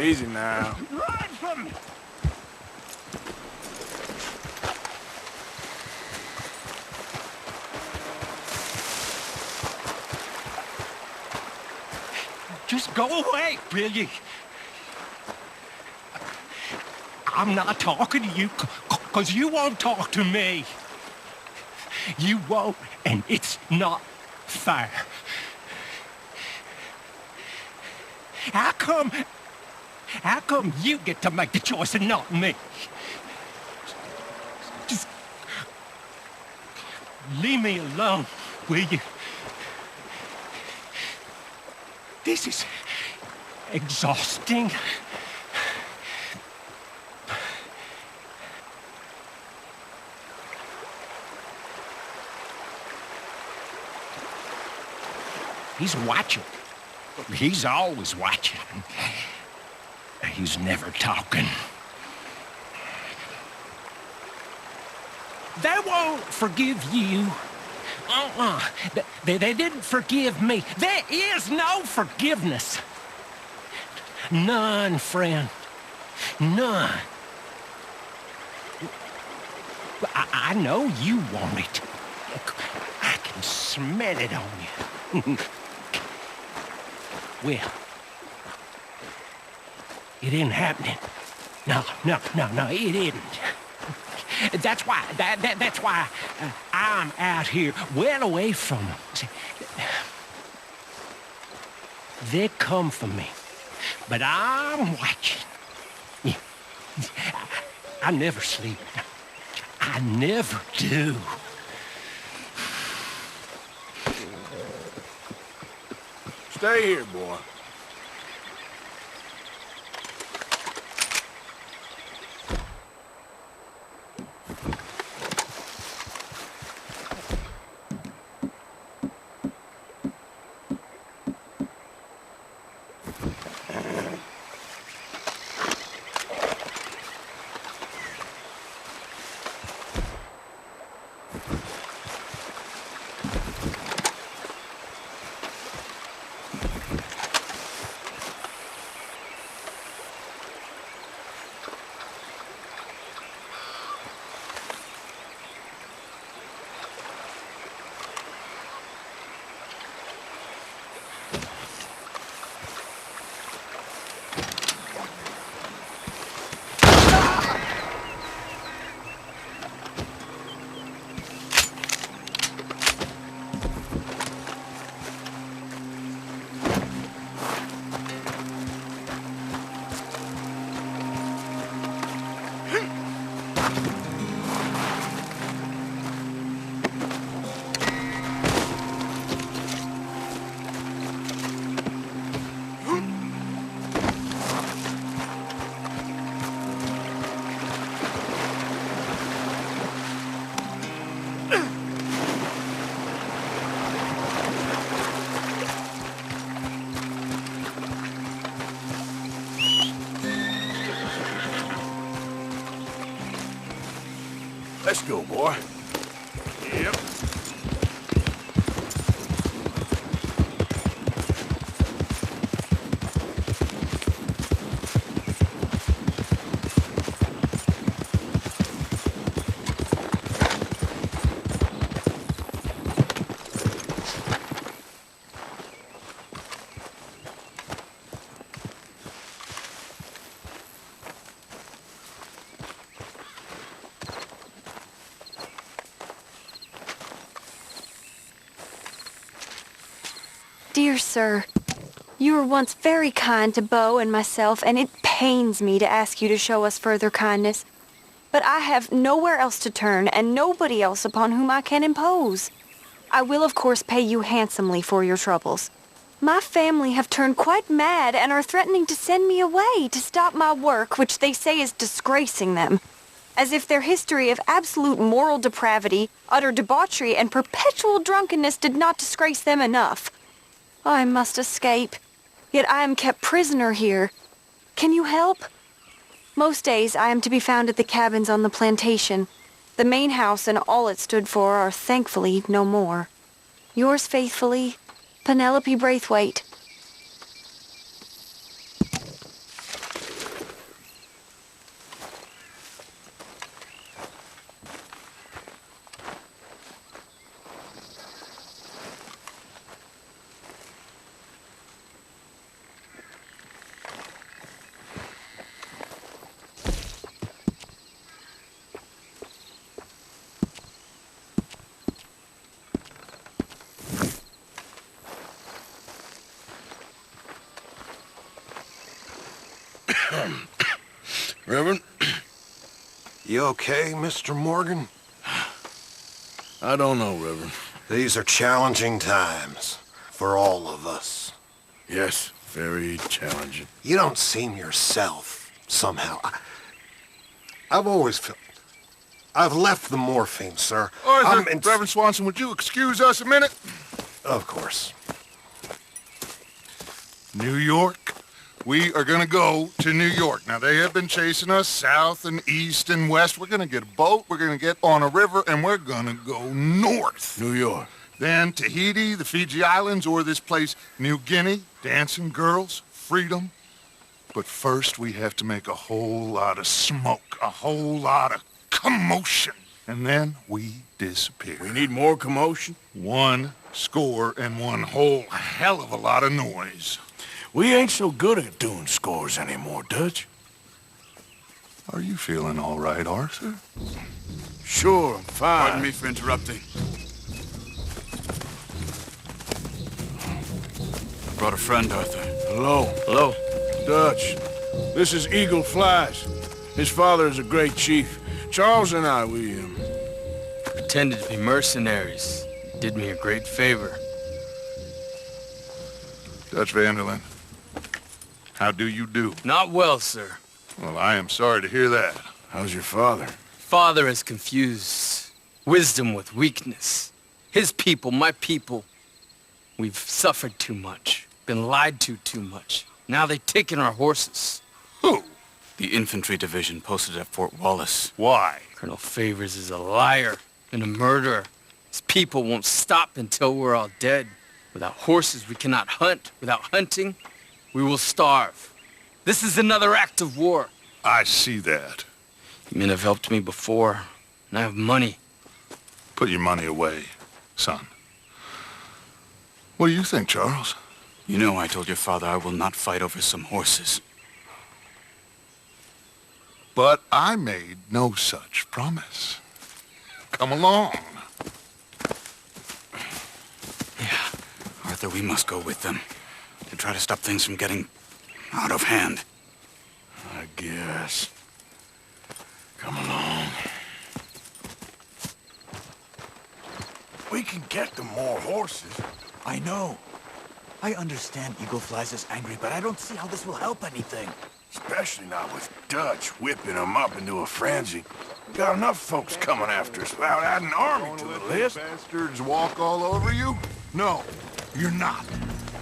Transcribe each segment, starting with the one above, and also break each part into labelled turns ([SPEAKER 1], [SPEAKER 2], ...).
[SPEAKER 1] Easy now.
[SPEAKER 2] Ransom! Just go away, will you? I'm not talking to you, because you won't talk to me. You won't, and it's not fair. How come you get to make the choice and not me? Just leave me alone, will you? This is exhausting. He's watching. He's always watching. He's never talking. They won't forgive you. They didn't forgive me. There is no forgiveness. None, friend. None. I know you want it. I can smell it on you. Well, it ain't happening. No, it isn't. That's why I'm out here, well away from them. See, they come for me, but I'm watching. Yeah. I never sleep. I never do.
[SPEAKER 1] Stay here, boy. Let's go, boy. Yep.
[SPEAKER 3] Dear sir, you were once very kind to Beau and myself, and it pains me to ask you to show us further kindness. But I have nowhere else to turn, and nobody else upon whom I can impose. I will, of course, pay you handsomely for your troubles. My family have turned quite mad and are threatening to send me away to stop my work, which they say is disgracing them. As if their history of absolute moral depravity, utter debauchery, and perpetual drunkenness did not disgrace them enough. I must escape, yet I am kept prisoner here. Can you help? Most days I am to be found at the cabins on the plantation. The main house and all it stood for are thankfully no more. Yours faithfully, Penelope Braithwaite.
[SPEAKER 1] Reverend,
[SPEAKER 4] You okay, Mr. Morgan?
[SPEAKER 1] I don't know, Reverend.
[SPEAKER 4] These are challenging times for all of us.
[SPEAKER 1] Yes, very challenging.
[SPEAKER 4] You don't seem yourself, somehow. I've always felt... I've left the morphine, sir.
[SPEAKER 1] Arthur, Reverend Swanson, would you excuse us a minute?
[SPEAKER 4] Of course.
[SPEAKER 5] New York. We are gonna go to New York. Now, they have been chasing us south and east and west. We're gonna get a boat, we're gonna get on a river, and we're gonna go north.
[SPEAKER 1] New York.
[SPEAKER 5] Then Tahiti, the Fiji Islands, or this place, New Guinea, dancing girls, freedom. But first, we have to make a whole lot of smoke, a whole lot of commotion. And then we disappear.
[SPEAKER 1] We need more commotion?
[SPEAKER 5] 1 score and 1 whole hell of a lot of noise.
[SPEAKER 1] We ain't so good at doing scores anymore, Dutch.
[SPEAKER 5] Are you feeling all right, Arthur?
[SPEAKER 1] Sure, I'm fine.
[SPEAKER 6] Pardon me for interrupting. Brought a friend, Arthur.
[SPEAKER 1] Hello.
[SPEAKER 6] Hello.
[SPEAKER 1] Dutch, this is Eagle Flies. His father is a great chief. Charles and I, we
[SPEAKER 6] Pretended to be mercenaries. Did me a great favor.
[SPEAKER 5] Dutch Vanderlyn, how do you do?
[SPEAKER 6] Not well, sir.
[SPEAKER 5] Well, I am sorry to hear that.
[SPEAKER 1] How's your father?
[SPEAKER 6] Father has confused wisdom with weakness. His people, my people, we've suffered too much. Been lied to too much. Now they've taken our horses.
[SPEAKER 5] Who?
[SPEAKER 6] The infantry division posted at Fort Wallace.
[SPEAKER 5] Why?
[SPEAKER 6] Colonel Favors is a liar and a murderer. His people won't stop until we're all dead. Without horses, we cannot hunt. Without hunting, we will starve. This is another act of war.
[SPEAKER 5] I see that.
[SPEAKER 6] You men have helped me before, and I have money.
[SPEAKER 5] Put your money away, son. What do you think, Charles?
[SPEAKER 6] You know I told your father I will not fight over some horses.
[SPEAKER 5] But I made no such promise. Come along.
[SPEAKER 6] Yeah, Arthur, we must go with them to try to stop things from getting out of hand.
[SPEAKER 1] I guess. Come along. We can get them more horses.
[SPEAKER 7] I know. I understand Eagle Flies is angry, but I don't see how this will help anything.
[SPEAKER 1] Especially not with Dutch whipping them up into a frenzy. Got enough folks coming after us without adding an army to the list.
[SPEAKER 5] Bastards walk all over you? No, you're not.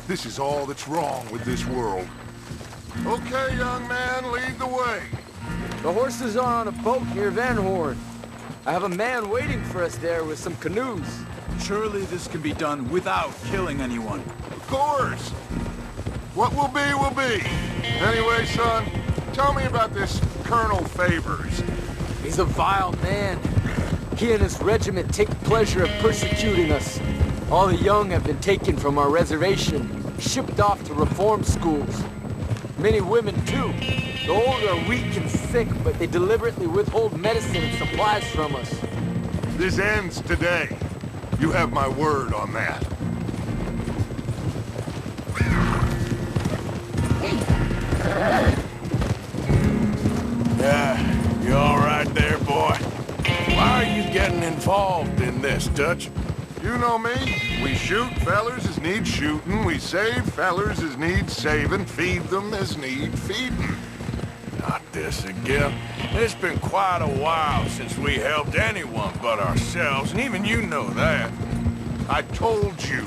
[SPEAKER 5] This is all that's wrong with this world. Okay, young man, lead the way.
[SPEAKER 8] The horses are on a boat near Van Horn. I have a man waiting for us there with some canoes.
[SPEAKER 7] Surely this can be done without killing anyone.
[SPEAKER 5] Of course. What will be, will be. Anyway, son, tell me about this Colonel Favors.
[SPEAKER 8] He's a vile man. He and his regiment take pleasure of persecuting us. All the young have been taken from our reservation, shipped off to reform schools. Many women, too. The old are weak and sick, but they deliberately withhold medicine and supplies from us.
[SPEAKER 5] This ends today. You have my word on that.
[SPEAKER 1] Yeah, you all right there, boy? Why are you getting involved in this, Dutch?
[SPEAKER 5] You know me. We shoot fellers as need shooting. We save fellers as need saving. Feed them as need feeding.
[SPEAKER 1] Not this again. It's been quite a while since we helped anyone but ourselves, and even you know that.
[SPEAKER 5] I told you.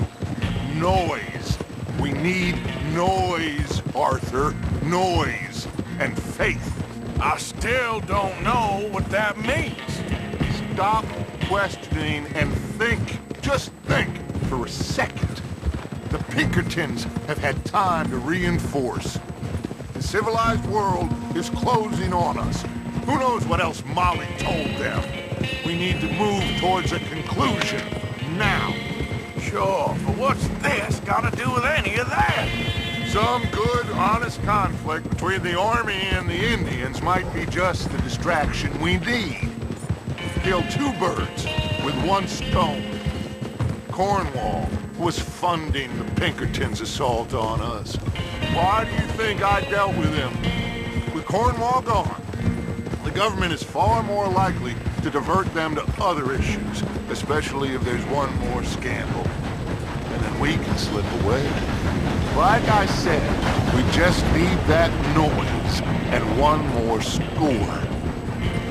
[SPEAKER 5] Noise. We need noise, Arthur. Noise. And faith.
[SPEAKER 1] I still don't know what that means.
[SPEAKER 5] Stop questioning and think. Just think for a second. The Pinkertons have had time to reinforce. The civilized world is closing on us. Who knows what else Molly told them? We need to move towards a conclusion now.
[SPEAKER 1] Sure, but what's this got to do with any of that?
[SPEAKER 5] Some good, honest conflict between the Army and the Indians might be just the distraction we need. Kill 2 birds with 1 stone. Cornwall was funding the Pinkertons' assault on us. Why do you think I dealt with him? With Cornwall gone, government is far more likely to divert them to other issues, especially if there's one more scandal. And then we can slip away. Like I said, we just need that noise and one more score.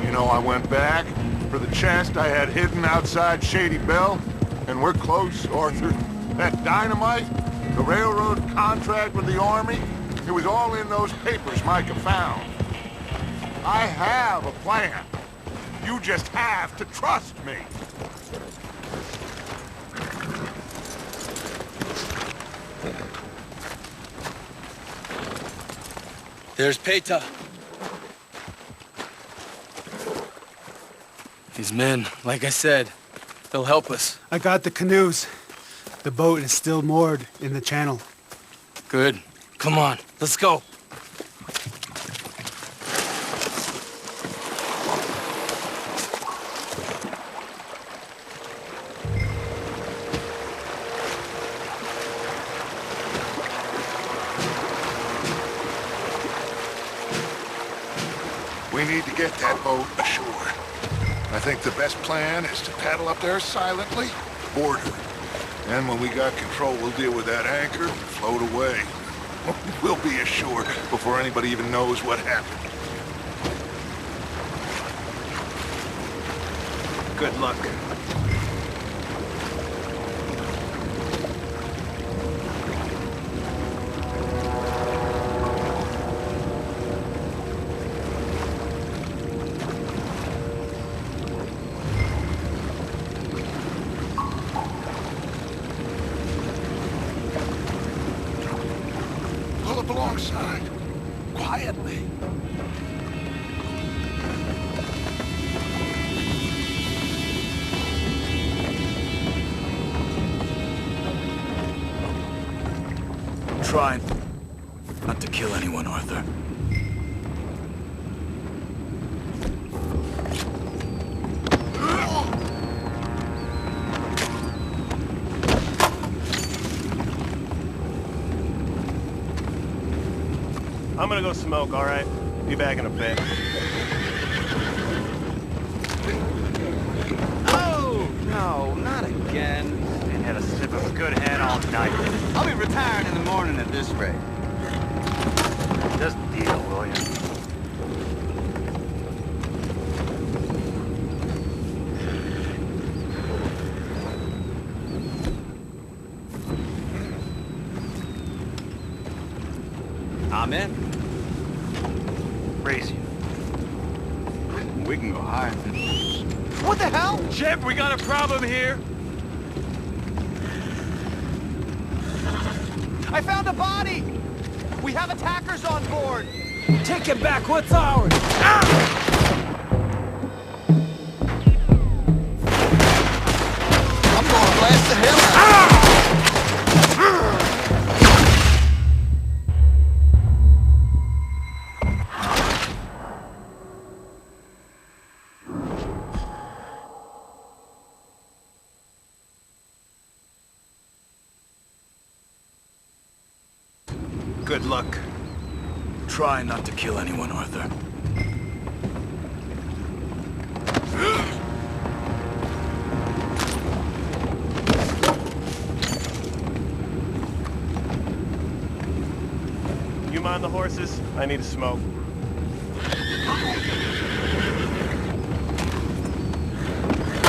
[SPEAKER 5] You know, I went back for the chest I had hidden outside Shady Belle, and we're close, Arthur. That dynamite, the railroad contract with the Army, it was all in those papers Micah found. I have a plan. You just have to trust me.
[SPEAKER 6] There's Peta. These men, like I said, they'll help us.
[SPEAKER 9] I got the canoes. The boat is still moored in the channel.
[SPEAKER 6] Good. Come on, let's go.
[SPEAKER 5] We need to get that boat ashore. I think the best plan is to paddle up there silently, board her. And when we got control, we'll deal with that anchor and float away. We'll be ashore before anybody even knows what happened.
[SPEAKER 7] Good luck.
[SPEAKER 5] Pull up alongside, quietly.
[SPEAKER 7] Try not to kill anyone, Arthur.
[SPEAKER 10] I'm gonna go smoke, all right? Be back in a bit.
[SPEAKER 11] Oh, no, not again. Ain't had a sniff of a good hand all night. I'll be retiring in the morning at this rate. Just deal, will you? I'm in. Raise you. We can go higher than this. What the hell?
[SPEAKER 10] Shep, we got a problem here.
[SPEAKER 11] I found a body! We have attackers on board!
[SPEAKER 8] Take it back, what's ours?
[SPEAKER 11] I'm gonna blast the hell out of
[SPEAKER 7] Good luck. Try not to kill anyone, Arthur.
[SPEAKER 10] You mind the horses? I need to smoke.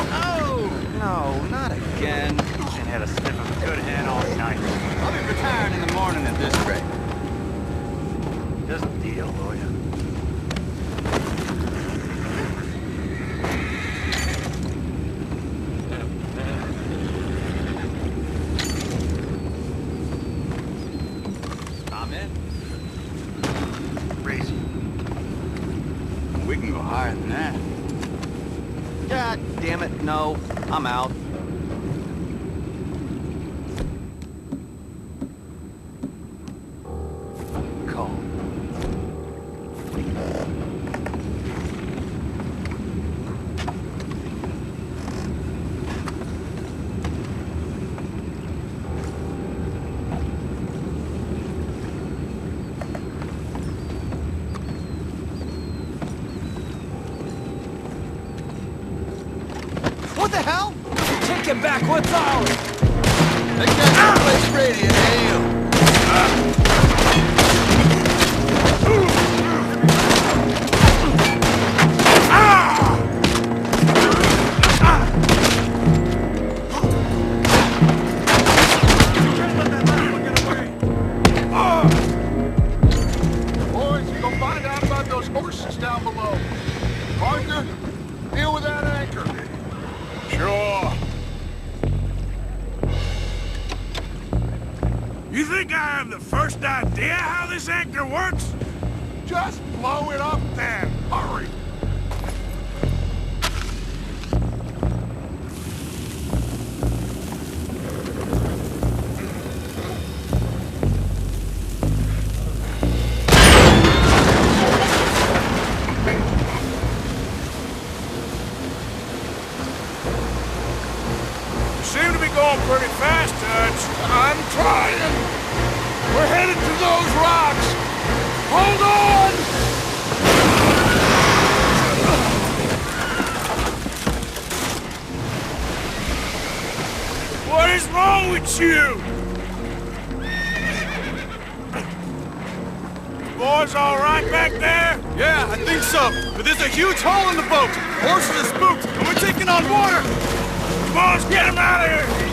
[SPEAKER 11] Oh, no, not again. Ain't had a sniff of a good hand all night. I'll be retiring in the morning at this rate. Just deal, will you? I'm in. Raise you. We can go higher than that. God damn it, no. I'm out. Calm.
[SPEAKER 8] get back what's ours!
[SPEAKER 11] That guy's place ready to hail.
[SPEAKER 5] Boys, you go find out about those horses down below. Parker, deal with that anchor.
[SPEAKER 1] Sure. You think I have the first idea how this anchor works?
[SPEAKER 5] Just blow it up then. Hurry.
[SPEAKER 1] You seem to be going pretty fast, Dutch.
[SPEAKER 5] I'm trying. We're headed to those rocks. Hold on!
[SPEAKER 1] What is wrong with you? Boys all right back there?
[SPEAKER 10] Yeah, I think so. But there's a huge hole in the boat. Horses are spooked, and we're taking on water.
[SPEAKER 1] Come on, let's get him out of here!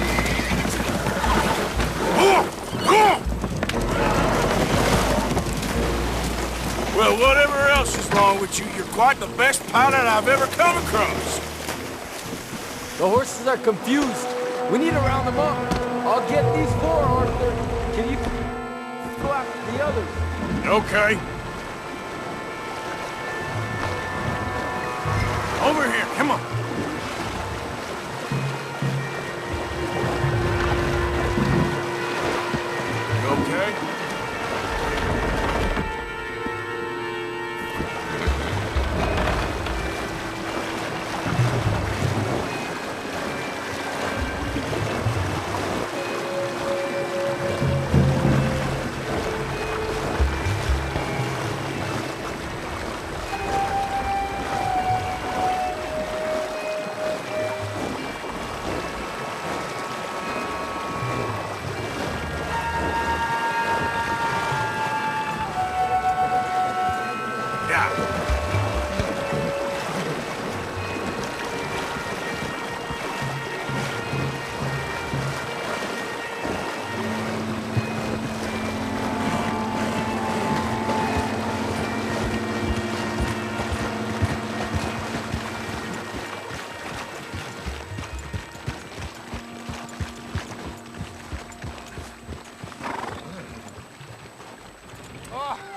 [SPEAKER 1] Well, whatever else is wrong with you, you're quite the best pilot I've ever come across.
[SPEAKER 8] The horses are confused. We need to round them up. I'll get these four, Arthur. Can you go after the others?
[SPEAKER 1] Okay. Over here, come on. You okay?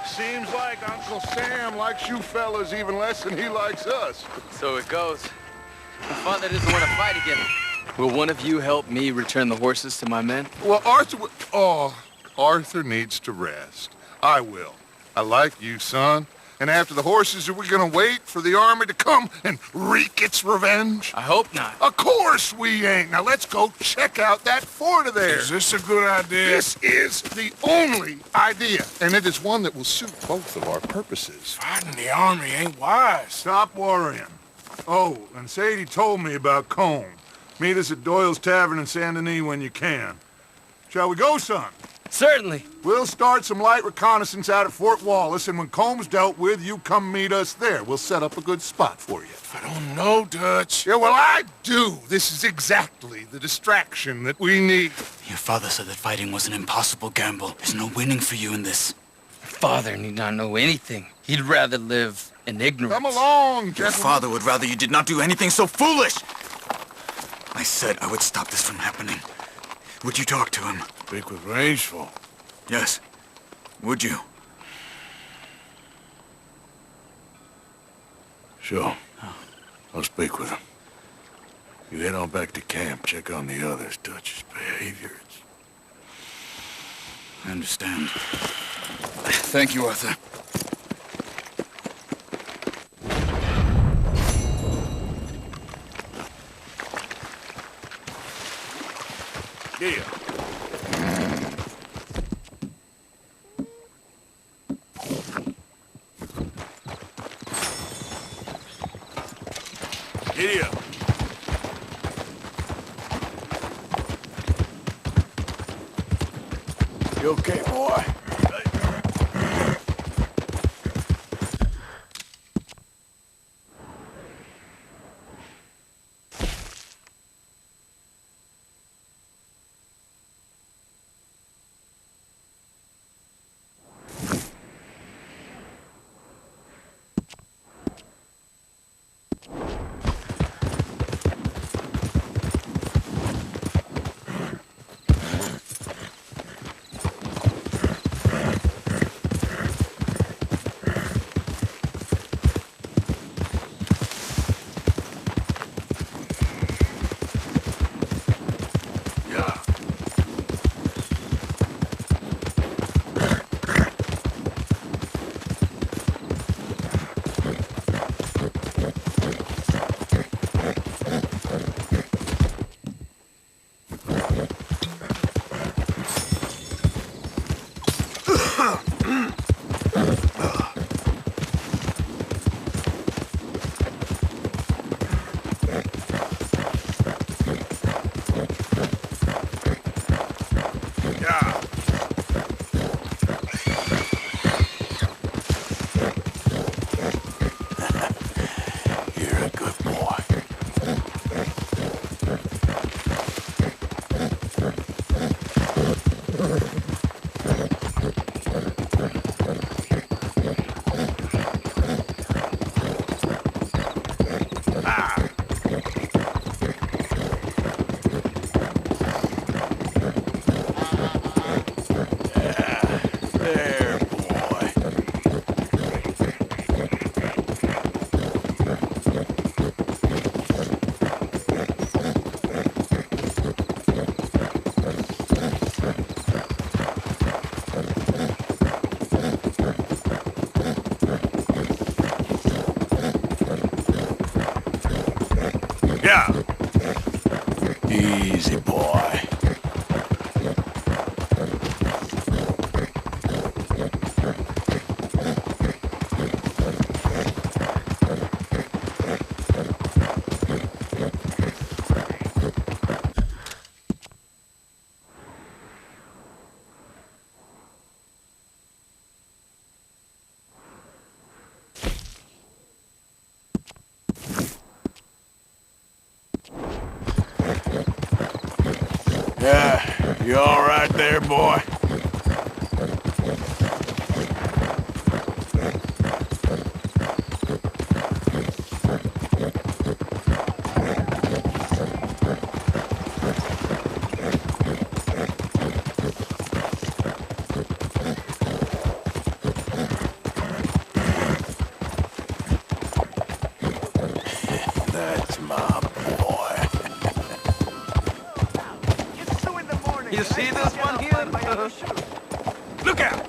[SPEAKER 5] Seems like Uncle Sam likes you fellas even less than he likes us.
[SPEAKER 6] So it goes. My father doesn't want to fight again. Will one of you help me return the horses to my men?
[SPEAKER 5] Well, Arthur needs to rest. I will. I like you, son. And after the horses, are we gonna wait for the army to come and wreak its revenge?
[SPEAKER 6] I hope not.
[SPEAKER 5] Of course we ain't. Now let's go check out that fort of theirs.
[SPEAKER 1] Is this a good idea?
[SPEAKER 5] This is the only idea, and it is one that will suit both of our purposes.
[SPEAKER 1] Fighting the army ain't wise.
[SPEAKER 5] Stop worrying. Oh, and Sadie told me about Combe. Meet us at Doyle's Tavern in Saint Denis when you can. Shall we go, son?
[SPEAKER 6] Certainly.
[SPEAKER 5] We'll start some light reconnaissance out at Fort Wallace, and when Comb's dealt with, you come meet us there. We'll set up a good spot for you.
[SPEAKER 1] I don't know, Dutch.
[SPEAKER 5] Yeah, well, I do. This is exactly the distraction that we need.
[SPEAKER 7] Your father said that fighting was an impossible gamble. There's no winning for you in this.
[SPEAKER 6] Father need not know anything. He'd rather live in ignorance.
[SPEAKER 5] Come along,
[SPEAKER 7] Your
[SPEAKER 5] gentlemen.
[SPEAKER 7] father would rather you did not do anything so foolish. I said I would stop this from happening. Would you talk to him?
[SPEAKER 1] Speak with Rangeful.
[SPEAKER 7] Yes. Would you?
[SPEAKER 1] Sure. I'll speak with him. You head on back to camp, check on the others, Dutch's behavior.
[SPEAKER 7] I understand. Thank you, Arthur.
[SPEAKER 1] Yeah. Giddy up. You okay, boy? Yeah. Easy, boy. Yeah, you all right there, boy? That's my boy.
[SPEAKER 11] You see this one here?
[SPEAKER 10] Look out!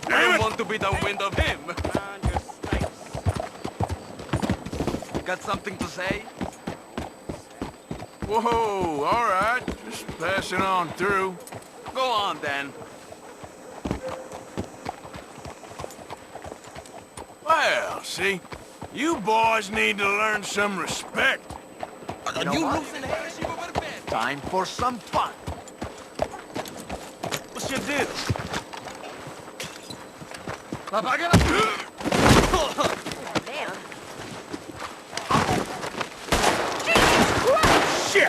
[SPEAKER 11] I don't want to be the wind of him. Got something to say?
[SPEAKER 1] Whoa, all right. Just passing on through.
[SPEAKER 11] Go on, then.
[SPEAKER 1] Well, see, you boys need to learn some respect.
[SPEAKER 11] You know what? Time for some fun. What's your deal?
[SPEAKER 1] Shit!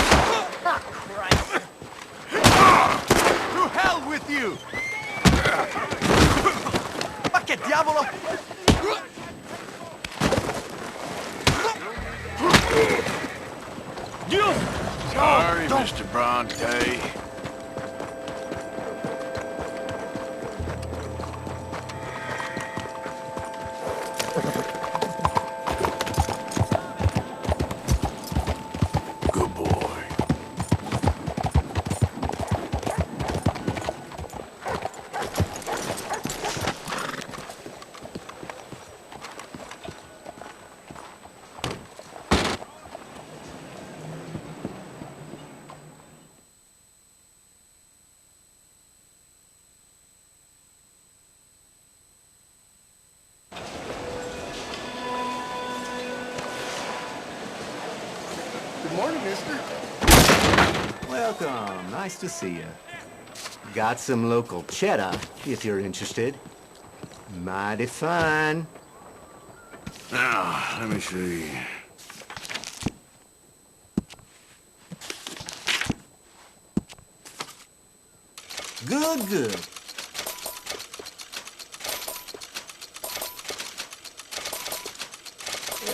[SPEAKER 11] To hell with you! Ma che diavolo!
[SPEAKER 1] Sorry, Mr. Bronte. Good boy.
[SPEAKER 12] Good morning, mister. Welcome. Nice to see you.
[SPEAKER 11] Got some local cheddar, if you're interested. Mighty fine.
[SPEAKER 1] Now, let me see.
[SPEAKER 11] Good, good.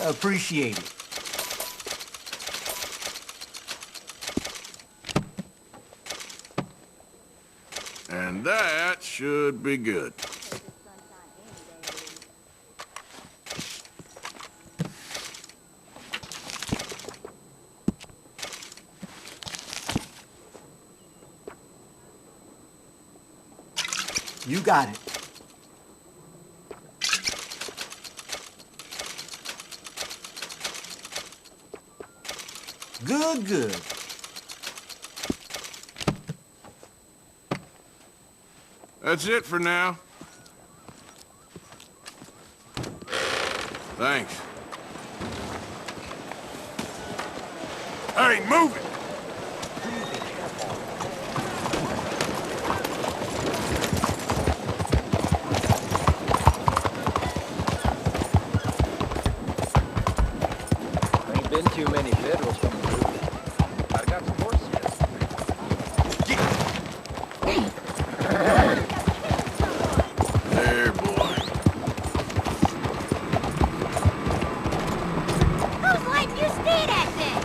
[SPEAKER 11] Appreciate it.
[SPEAKER 1] And that should be good.
[SPEAKER 11] You got it. Good, good.
[SPEAKER 1] That's it for now. Thanks. Hey, move it!
[SPEAKER 8] Ain't been too many federals from the group. I got some horses.
[SPEAKER 1] There, boy.
[SPEAKER 12] Who's letting you speed at this?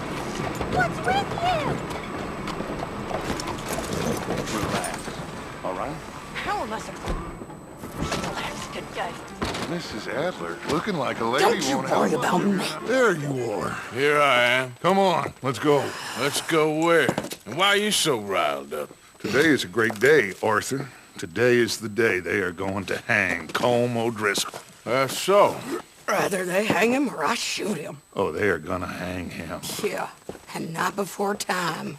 [SPEAKER 12] What's with you?
[SPEAKER 5] Relax. All right?
[SPEAKER 12] How am I supposed to relax today?
[SPEAKER 5] Mrs. Adler, looking like a lady.
[SPEAKER 12] Don't you
[SPEAKER 5] won't
[SPEAKER 12] worry
[SPEAKER 5] help
[SPEAKER 12] about
[SPEAKER 5] us.
[SPEAKER 12] me.
[SPEAKER 5] There you are.
[SPEAKER 1] Here I am.
[SPEAKER 5] Come on, let's go.
[SPEAKER 1] Let's go where? And why are you so riled up?
[SPEAKER 5] Today is a great day, Arthur. Today is the day they are going to hang Colm O'Driscoll.
[SPEAKER 1] That's so.
[SPEAKER 13] Rather they hang him or I shoot him.
[SPEAKER 5] Oh, they are gonna hang him.
[SPEAKER 13] Yeah, and not before time.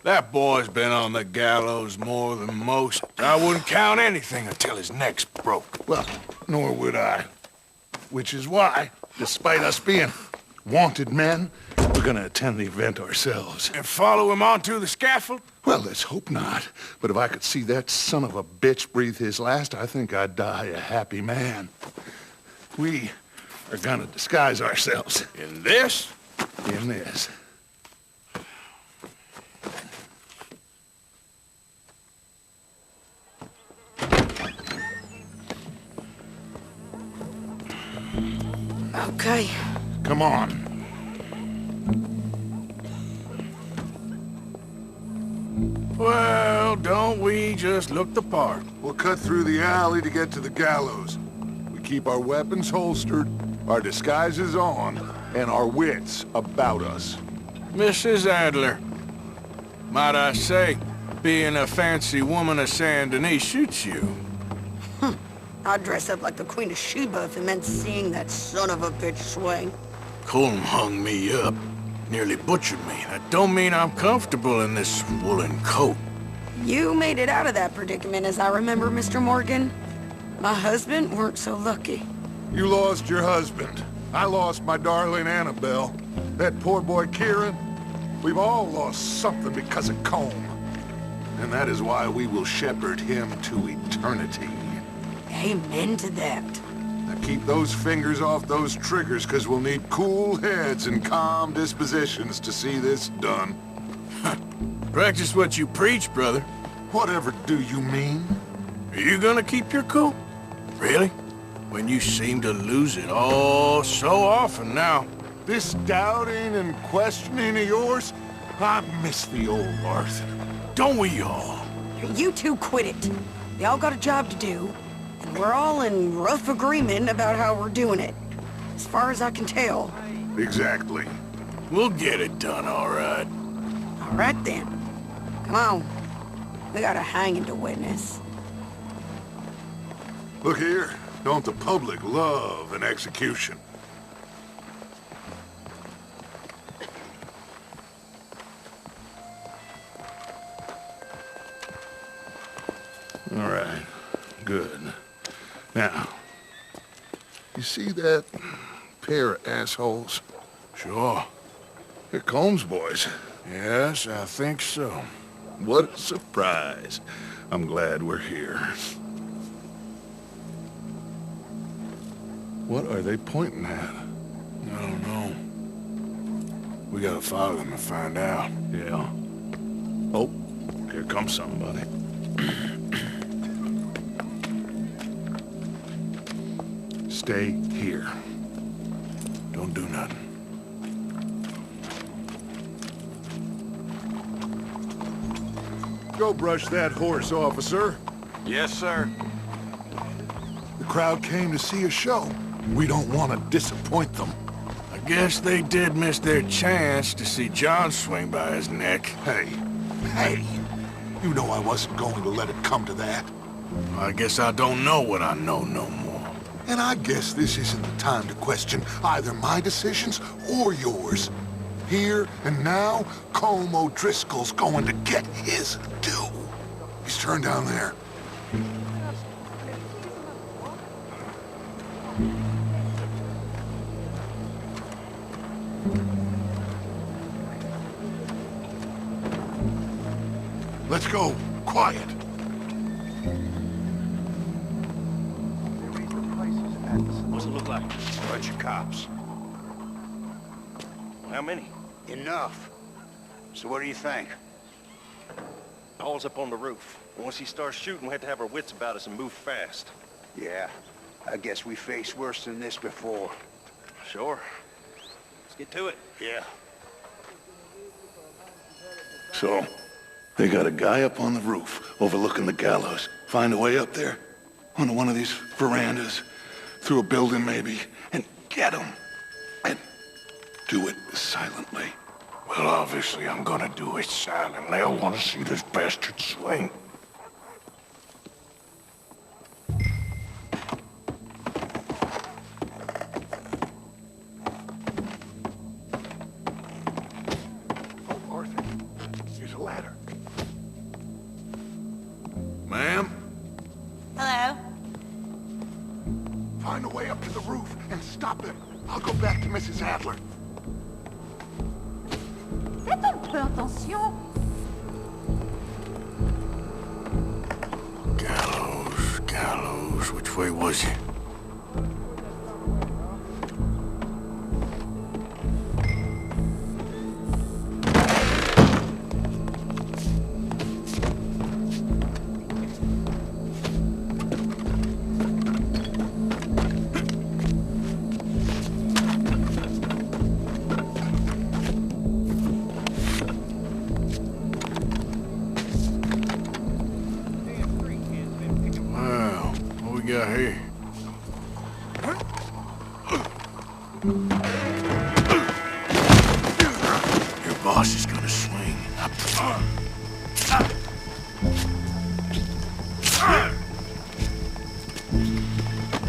[SPEAKER 1] That boy's been on the gallows more than most. I wouldn't count anything until his neck's broke.
[SPEAKER 5] Well, nor would I. Which is why, despite us being wanted men, we're gonna attend the event ourselves.
[SPEAKER 1] And follow him onto the scaffold?
[SPEAKER 5] Well, let's hope not. But if I could see that son of a bitch breathe his last, I think I'd die a happy man. We are gonna disguise ourselves.
[SPEAKER 1] In this?
[SPEAKER 5] In this.
[SPEAKER 13] Okay.
[SPEAKER 5] Come on.
[SPEAKER 1] Well, don't we just look the part?
[SPEAKER 5] We'll cut through the alley to get to the gallows. We keep our weapons holstered, our disguises on, and our wits about us.
[SPEAKER 1] Mrs. Adler, might I say, being a fancy woman of Saint Denis shoots you.
[SPEAKER 13] I'd dress up like the Queen of Sheba if it meant seeing that son of a bitch swing.
[SPEAKER 1] Colm hung me up, nearly butchered me. That don't mean I'm comfortable in this woolen coat.
[SPEAKER 13] You made it out of that predicament, as I remember, Mr. Morgan. My husband weren't so lucky.
[SPEAKER 5] You lost your husband. I lost my darling Annabelle. That poor boy Kieran. We've all lost something because of Colm. And that is why we will shepherd him to eternity.
[SPEAKER 13] Amen to that.
[SPEAKER 5] Now keep those fingers off those triggers, because we'll need cool heads and calm dispositions to see this done.
[SPEAKER 1] Practice what you preach, brother.
[SPEAKER 5] Whatever do you mean?
[SPEAKER 1] Are you gonna keep your cool? Really? When you seem to lose it all so often now.
[SPEAKER 5] This doubting and questioning of yours, I miss the old Arthur.
[SPEAKER 1] Don't we all?
[SPEAKER 13] You two quit it. They all got a job to do, and we're all in rough agreement about how we're doing it. As far as I can tell.
[SPEAKER 5] Exactly.
[SPEAKER 1] We'll get it done, all right.
[SPEAKER 13] All right, then. Come on. We got a hanging to witness.
[SPEAKER 5] Look here. Don't the public love an execution? All right. Good. Now, you see that pair of assholes?
[SPEAKER 1] Sure.
[SPEAKER 5] They're Colm's boys.
[SPEAKER 1] Yes, I think so.
[SPEAKER 5] What a surprise. I'm glad we're here. What are they pointing at?
[SPEAKER 1] I don't know. We gotta follow them and find out.
[SPEAKER 5] Yeah. Oh, here comes somebody. Stay here.
[SPEAKER 1] Don't do nothing.
[SPEAKER 5] Go brush that horse, officer.
[SPEAKER 1] Yes, sir.
[SPEAKER 5] The crowd came to see a show. We don't want to disappoint them.
[SPEAKER 1] I guess they did miss their chance to see John swing by his neck.
[SPEAKER 5] Hey, you know I wasn't going to let it come to that.
[SPEAKER 1] I guess I don't know what I know no more.
[SPEAKER 5] And I guess this isn't the time to question either my decisions or yours. Here and now, Colm O'Driscoll's going to get his due. He's turned down there. Let's go. Quiet.
[SPEAKER 14] What's it look like? Bunch of cops. How many?
[SPEAKER 11] Enough. So what do you think?
[SPEAKER 14] All's up on the roof. Once he starts shooting, we have to have our wits about us and move fast.
[SPEAKER 11] Yeah, I guess we faced worse than this before.
[SPEAKER 14] Sure. Let's get to it.
[SPEAKER 11] Yeah.
[SPEAKER 5] So, they got a guy up on the roof overlooking the gallows. Find a way up there, onto one of these verandas, through a building maybe, and get him. And do it silently.
[SPEAKER 1] Well, obviously I'm gonna do it silently. I want to see this bastard swing.
[SPEAKER 5] Oh, Arthur, here's a ladder.
[SPEAKER 1] Ma'am?
[SPEAKER 12] Hello?
[SPEAKER 5] Find a way up to the roof and stop him. I'll go back to Mrs. Adler.
[SPEAKER 12] Faites un peu attention.
[SPEAKER 1] Gallows. Which way was he? Got here. Your boss is gonna swing.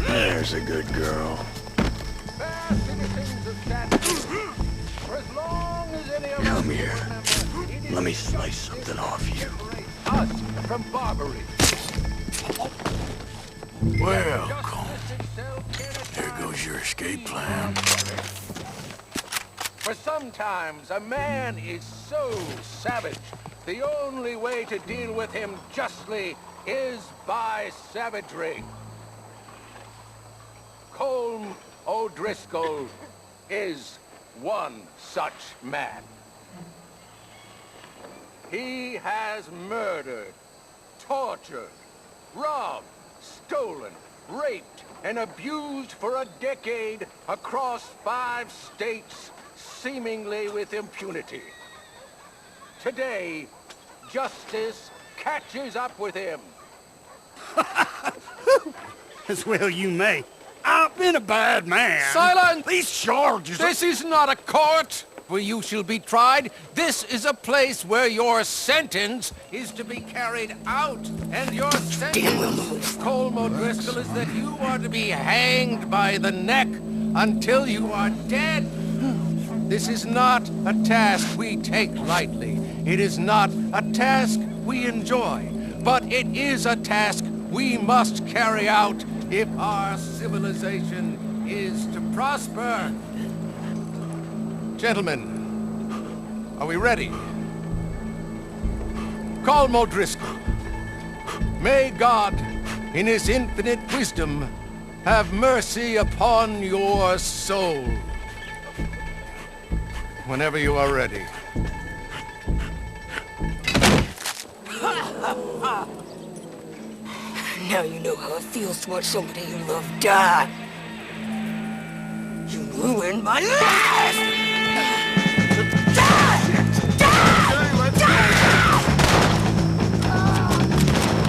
[SPEAKER 1] There's a good girl. Come here. Let me slice something off you.
[SPEAKER 2] Us from Barbary.
[SPEAKER 1] Welcome. There goes your escape plan.
[SPEAKER 2] For sometimes a man is so savage, the only way to deal with him justly is by savagery. Colm O'Driscoll is one such man. He has murdered, tortured, robbed, stolen, raped, and abused for a decade across 5 states, seemingly with impunity. Today, justice catches up with him.
[SPEAKER 15] As well you may. I've been a bad man.
[SPEAKER 2] Silence!
[SPEAKER 15] These charges...
[SPEAKER 2] This is not a court where you shall be tried. This is a place where your sentence is to be carried out. And your sentence, Colm O'Driscoll, is that you are to be hanged by the neck until you are dead. This is not a task we take lightly. It is not a task we enjoy. But it is a task we must carry out if our civilization is to prosper. Gentlemen, are we ready? Colm O'Driscoll, may God, in his infinite wisdom, have mercy upon your soul. Whenever you are ready.
[SPEAKER 13] Now you know how it feels to watch somebody you love die. You ruined my life!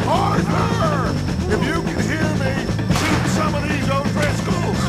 [SPEAKER 5] Arthur! If you can hear me, shoot some of these O'Driscolls!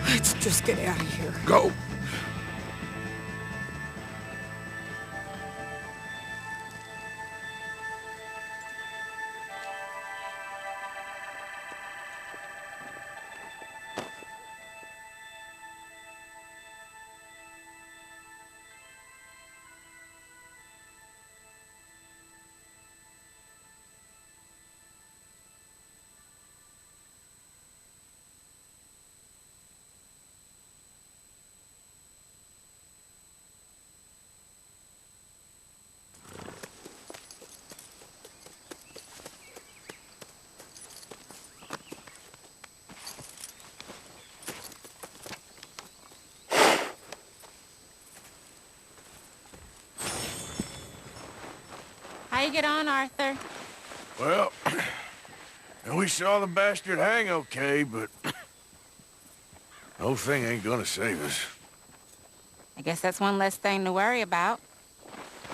[SPEAKER 13] Let's just get out of here.
[SPEAKER 5] Go!
[SPEAKER 12] How you get on, Arthur?
[SPEAKER 1] Well, we saw the bastard hang okay, but the whole thing ain't gonna save us.
[SPEAKER 12] I guess that's one less thing to worry about.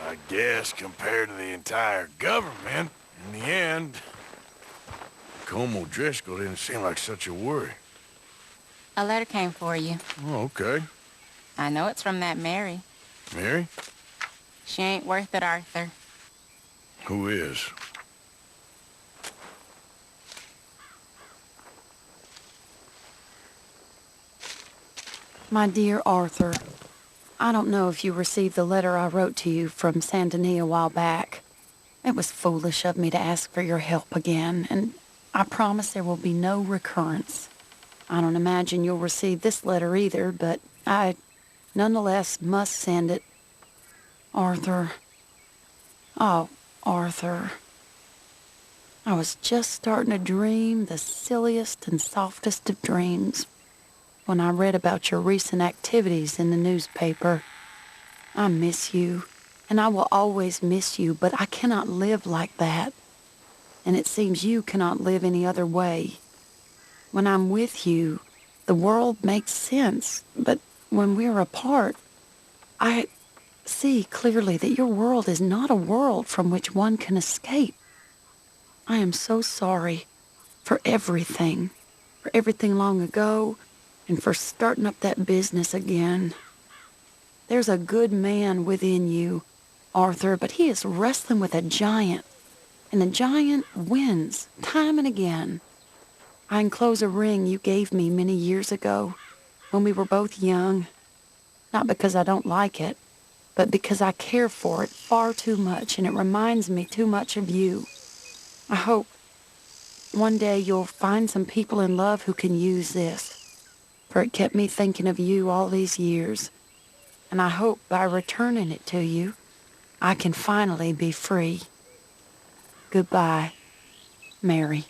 [SPEAKER 1] I guess compared to the entire government, in the end, Colm O'Driscoll didn't seem like such a worry.
[SPEAKER 12] A letter came for you.
[SPEAKER 1] Oh, okay.
[SPEAKER 12] I know it's from that Mary.
[SPEAKER 1] Mary?
[SPEAKER 12] She ain't worth it, Arthur.
[SPEAKER 1] Who is?
[SPEAKER 3] My dear Arthur, I don't know if you received the letter I wrote to you from Saint Denis a while back. It was foolish of me to ask for your help again, and I promise there will be no recurrence. I don't imagine you'll receive this letter either, but I nonetheless must send it. Arthur. Oh, Arthur. I was just starting to dream the silliest and softest of dreams when I read about your recent activities in the newspaper. I miss you, and I will always miss you, but I cannot live like that. And it seems you cannot live any other way. When I'm with you, the world makes sense, but when we're apart, I see clearly that your world is not a world from which one can escape. I am so sorry for everything long ago, and for starting up that business again. There's a good man within you, Arthur, but he is wrestling with a giant, and the giant wins time and again. I enclose a ring you gave me many years ago when we were both young, not because I don't like it, but because I care for it far too much, and it reminds me too much of you. I hope one day you'll find some people in love who can use this, for it kept me thinking of you all these years, and I hope by returning it to you, I can finally be free. Goodbye, Mary.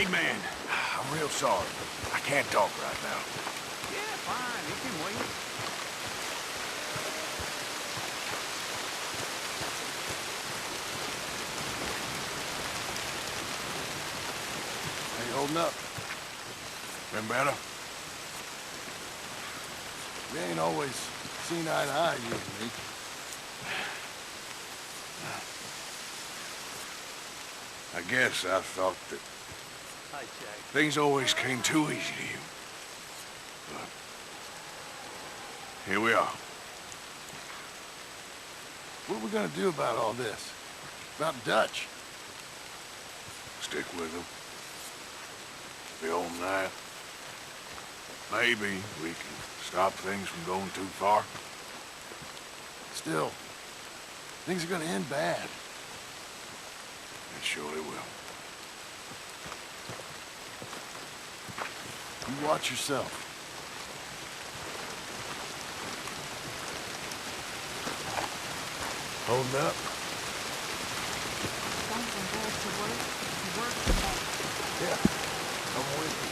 [SPEAKER 1] Hey, man, I'm real sorry. I can't talk right now.
[SPEAKER 11] Yeah, fine. You can wait.
[SPEAKER 1] How you holding up? Been better? We ain't always seen eye to eye, you and me. I guess I thought that
[SPEAKER 11] Hi, Jack.
[SPEAKER 1] things always came too easy to you. But here we are. What are we gonna do about all this? About Dutch? Stick with him. The old night. Maybe we can stop things from going too far. Still, things are gonna end bad. They surely will. You watch yourself. Holding up? Yeah, I'm with you.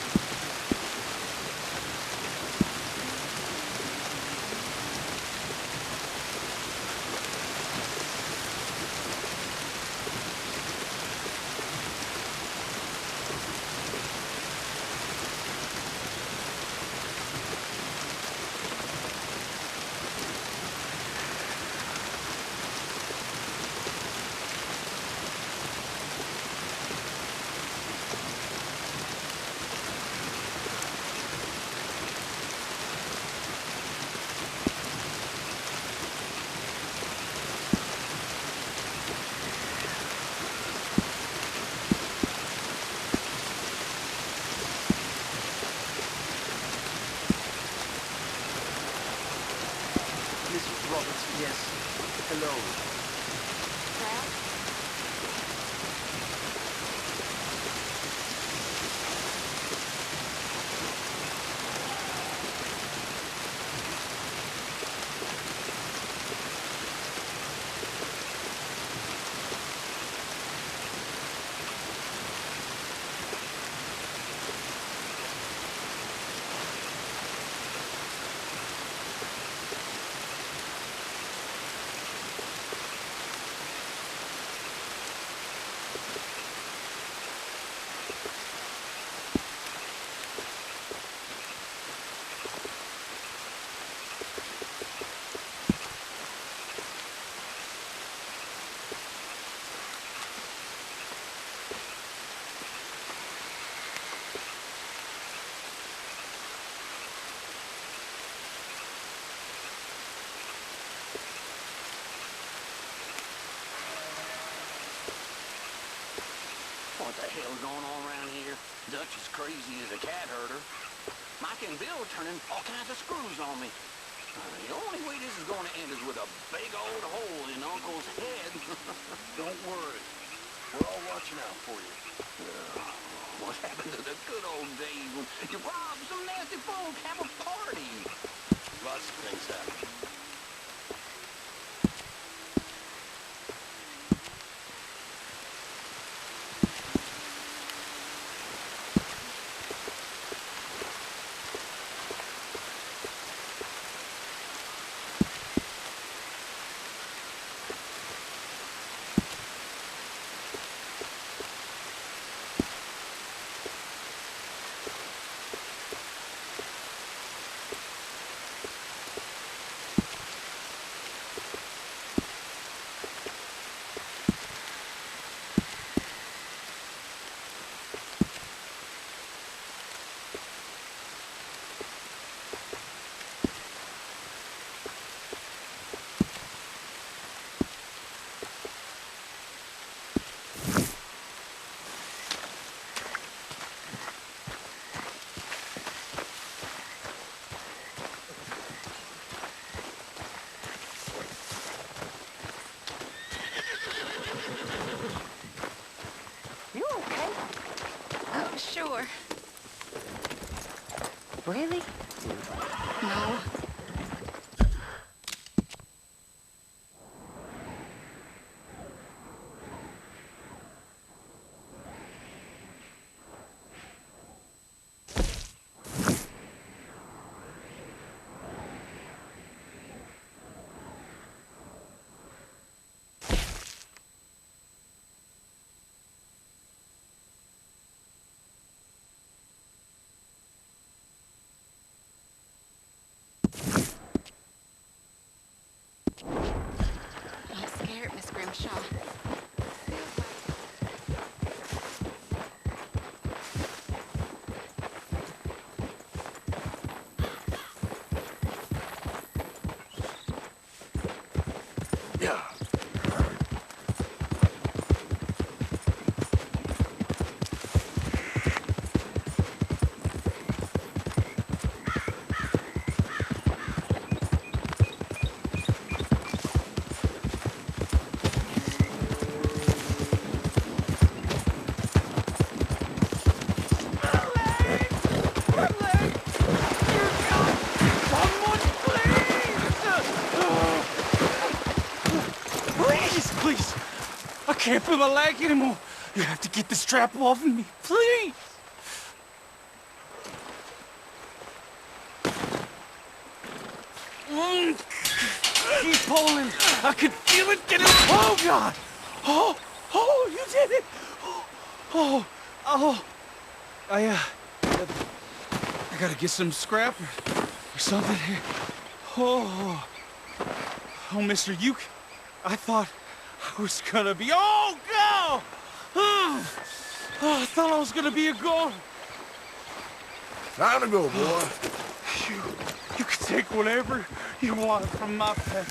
[SPEAKER 11] Mrs. Roberts, yes. Hello.
[SPEAKER 16] What the hell's going on around here? Dutch is crazy as a cat herder. Mike and Bill are turning all kinds of screws on me. The only way this is going to end is with a big old hole in Uncle's head.
[SPEAKER 14] Don't worry. We're all watching out for you.
[SPEAKER 16] What happened to the good old days when you robbed some nasty folk, have a party?
[SPEAKER 14] Lots of things happen.
[SPEAKER 12] Sure.
[SPEAKER 3] Really?
[SPEAKER 12] No.
[SPEAKER 17] time, Shaw.
[SPEAKER 1] Yeah.
[SPEAKER 10] Please! I can't feel my leg anymore. You have to get the strap off of me, please! Keep pulling. I can feel it getting... Oh, God! Oh, you did it! Oh. I gotta get some scrap or something here. Oh, mister, I thought I was gonna be... Oh, no! I thought I was gonna be a goner.
[SPEAKER 1] Time to go, boy.
[SPEAKER 10] You can take whatever you want from my pet.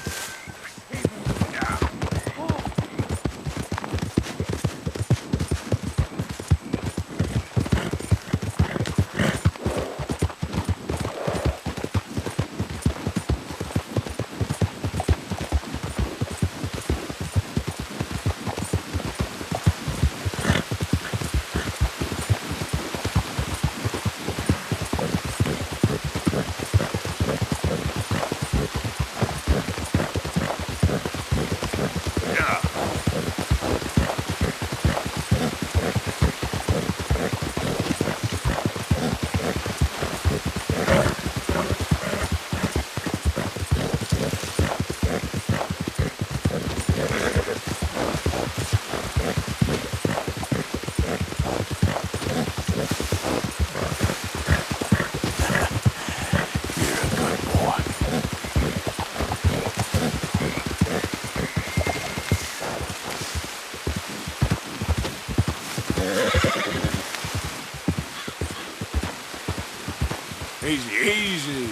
[SPEAKER 1] Easy.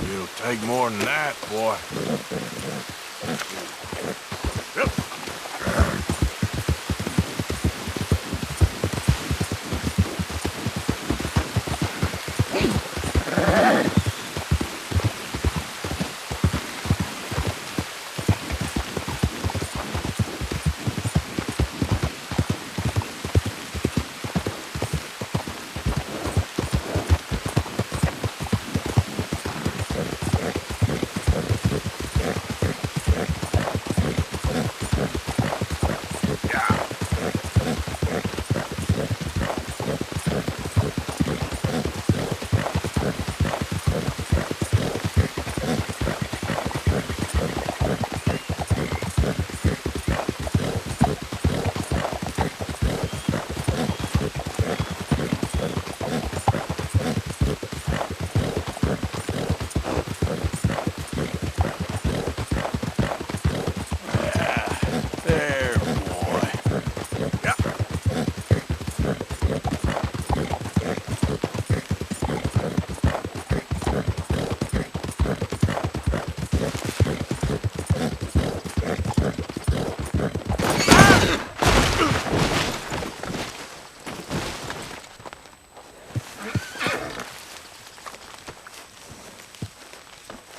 [SPEAKER 1] It'll take more than that, boy. Yep.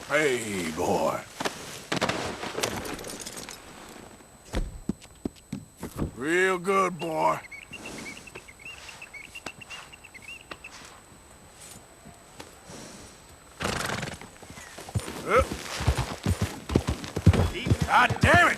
[SPEAKER 1] Hey, boy. Real good, boy. God damn it!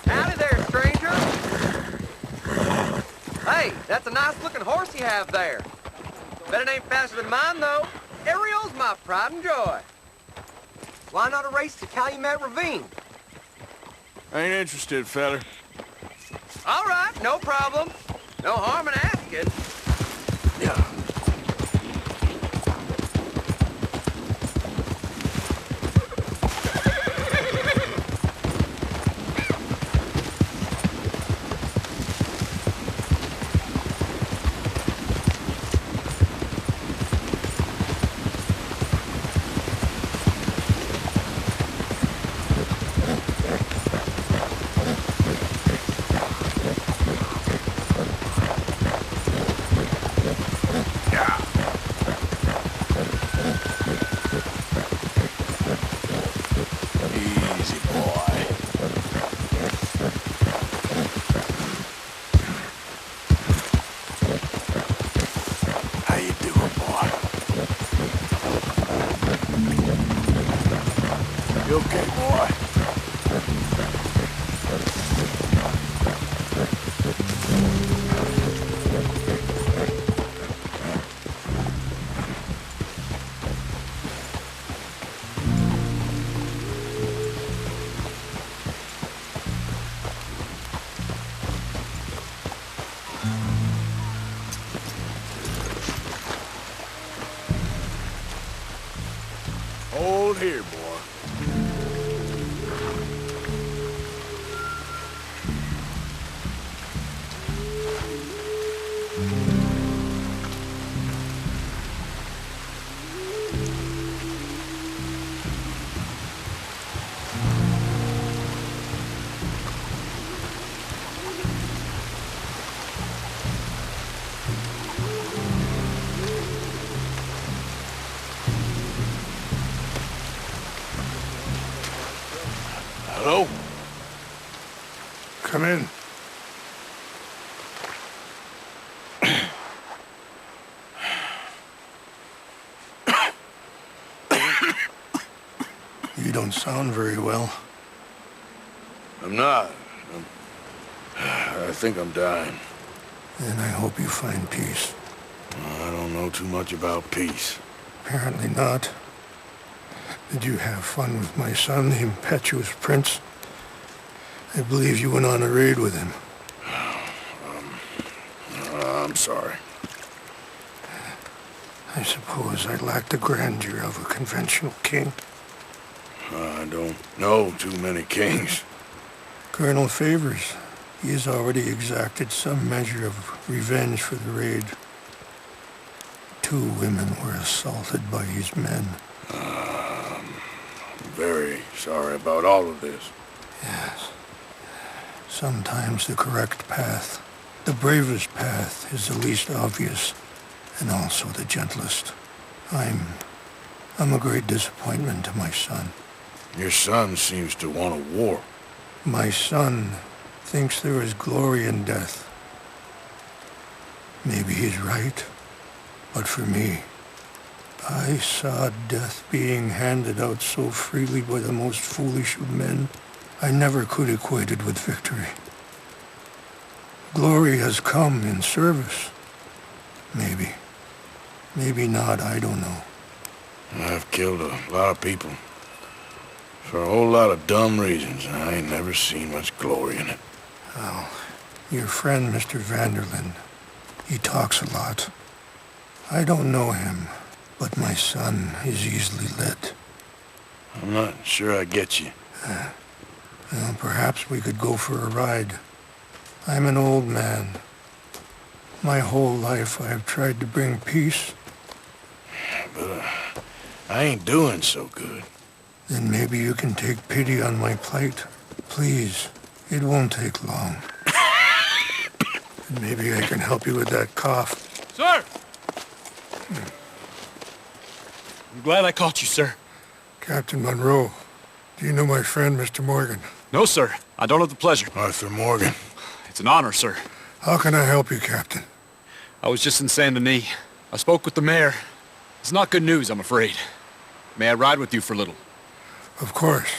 [SPEAKER 11] Howdy there, stranger.
[SPEAKER 17] That's a nice-looking horse you have there. Bet it ain't faster than mine, though. Ariel's my pride and joy. Why not a race to Calumet Ravine?
[SPEAKER 1] Ain't interested, feller.
[SPEAKER 17] All right, no problem. No harm in asking.
[SPEAKER 1] Yeah. You okay, boy? Hold here, boy. Hello?
[SPEAKER 4] Come in. You don't sound very well.
[SPEAKER 1] I'm not. I think I'm dying.
[SPEAKER 4] And I hope you find peace.
[SPEAKER 1] I don't know too much about peace.
[SPEAKER 4] Apparently not. Did you have fun with my son, the impetuous prince? I believe you went on a raid with him.
[SPEAKER 1] I'm sorry.
[SPEAKER 4] I suppose I lack the grandeur of a conventional king.
[SPEAKER 1] I don't know too many kings.
[SPEAKER 4] Colonel Favors, he has already exacted some measure of revenge for the raid. 2 women were assaulted by his men.
[SPEAKER 1] I'm very sorry about all of this.
[SPEAKER 4] Yes. Sometimes the correct path, the bravest path, is the least obvious, and also the gentlest. I'm a great disappointment to my son.
[SPEAKER 1] Your son seems to want a war.
[SPEAKER 4] My son thinks there is glory in death. Maybe he's right, but for me, I saw death being handed out so freely by the most foolish of men, I never could equate it with victory. Glory has come in service. Maybe. Maybe not, I don't know.
[SPEAKER 1] I've killed a lot of people. For a whole lot of dumb reasons, and I ain't never seen much glory in it.
[SPEAKER 4] Well, your friend, Mr. Vanderlyn, he talks a lot. I don't know him, but my son is easily led.
[SPEAKER 1] I'm not sure I get you.
[SPEAKER 4] Well, perhaps we could go for a ride. I'm an old man. My whole life I have tried to bring peace.
[SPEAKER 1] But I ain't doing so good.
[SPEAKER 4] Then maybe you can take pity on my plight. Please, it won't take long. And maybe I can help you with that cough.
[SPEAKER 10] Sir! I'm glad I caught you, sir.
[SPEAKER 4] Captain Monroe, do you know my friend, Mr. Morgan?
[SPEAKER 10] No, sir. I don't have the pleasure.
[SPEAKER 1] Arthur Morgan.
[SPEAKER 10] It's an honor, sir.
[SPEAKER 4] How can I help you, Captain?
[SPEAKER 10] I was just in Saint Denis. I spoke with the mayor. It's not good news, I'm afraid. May I ride with you for a little?
[SPEAKER 4] Of course.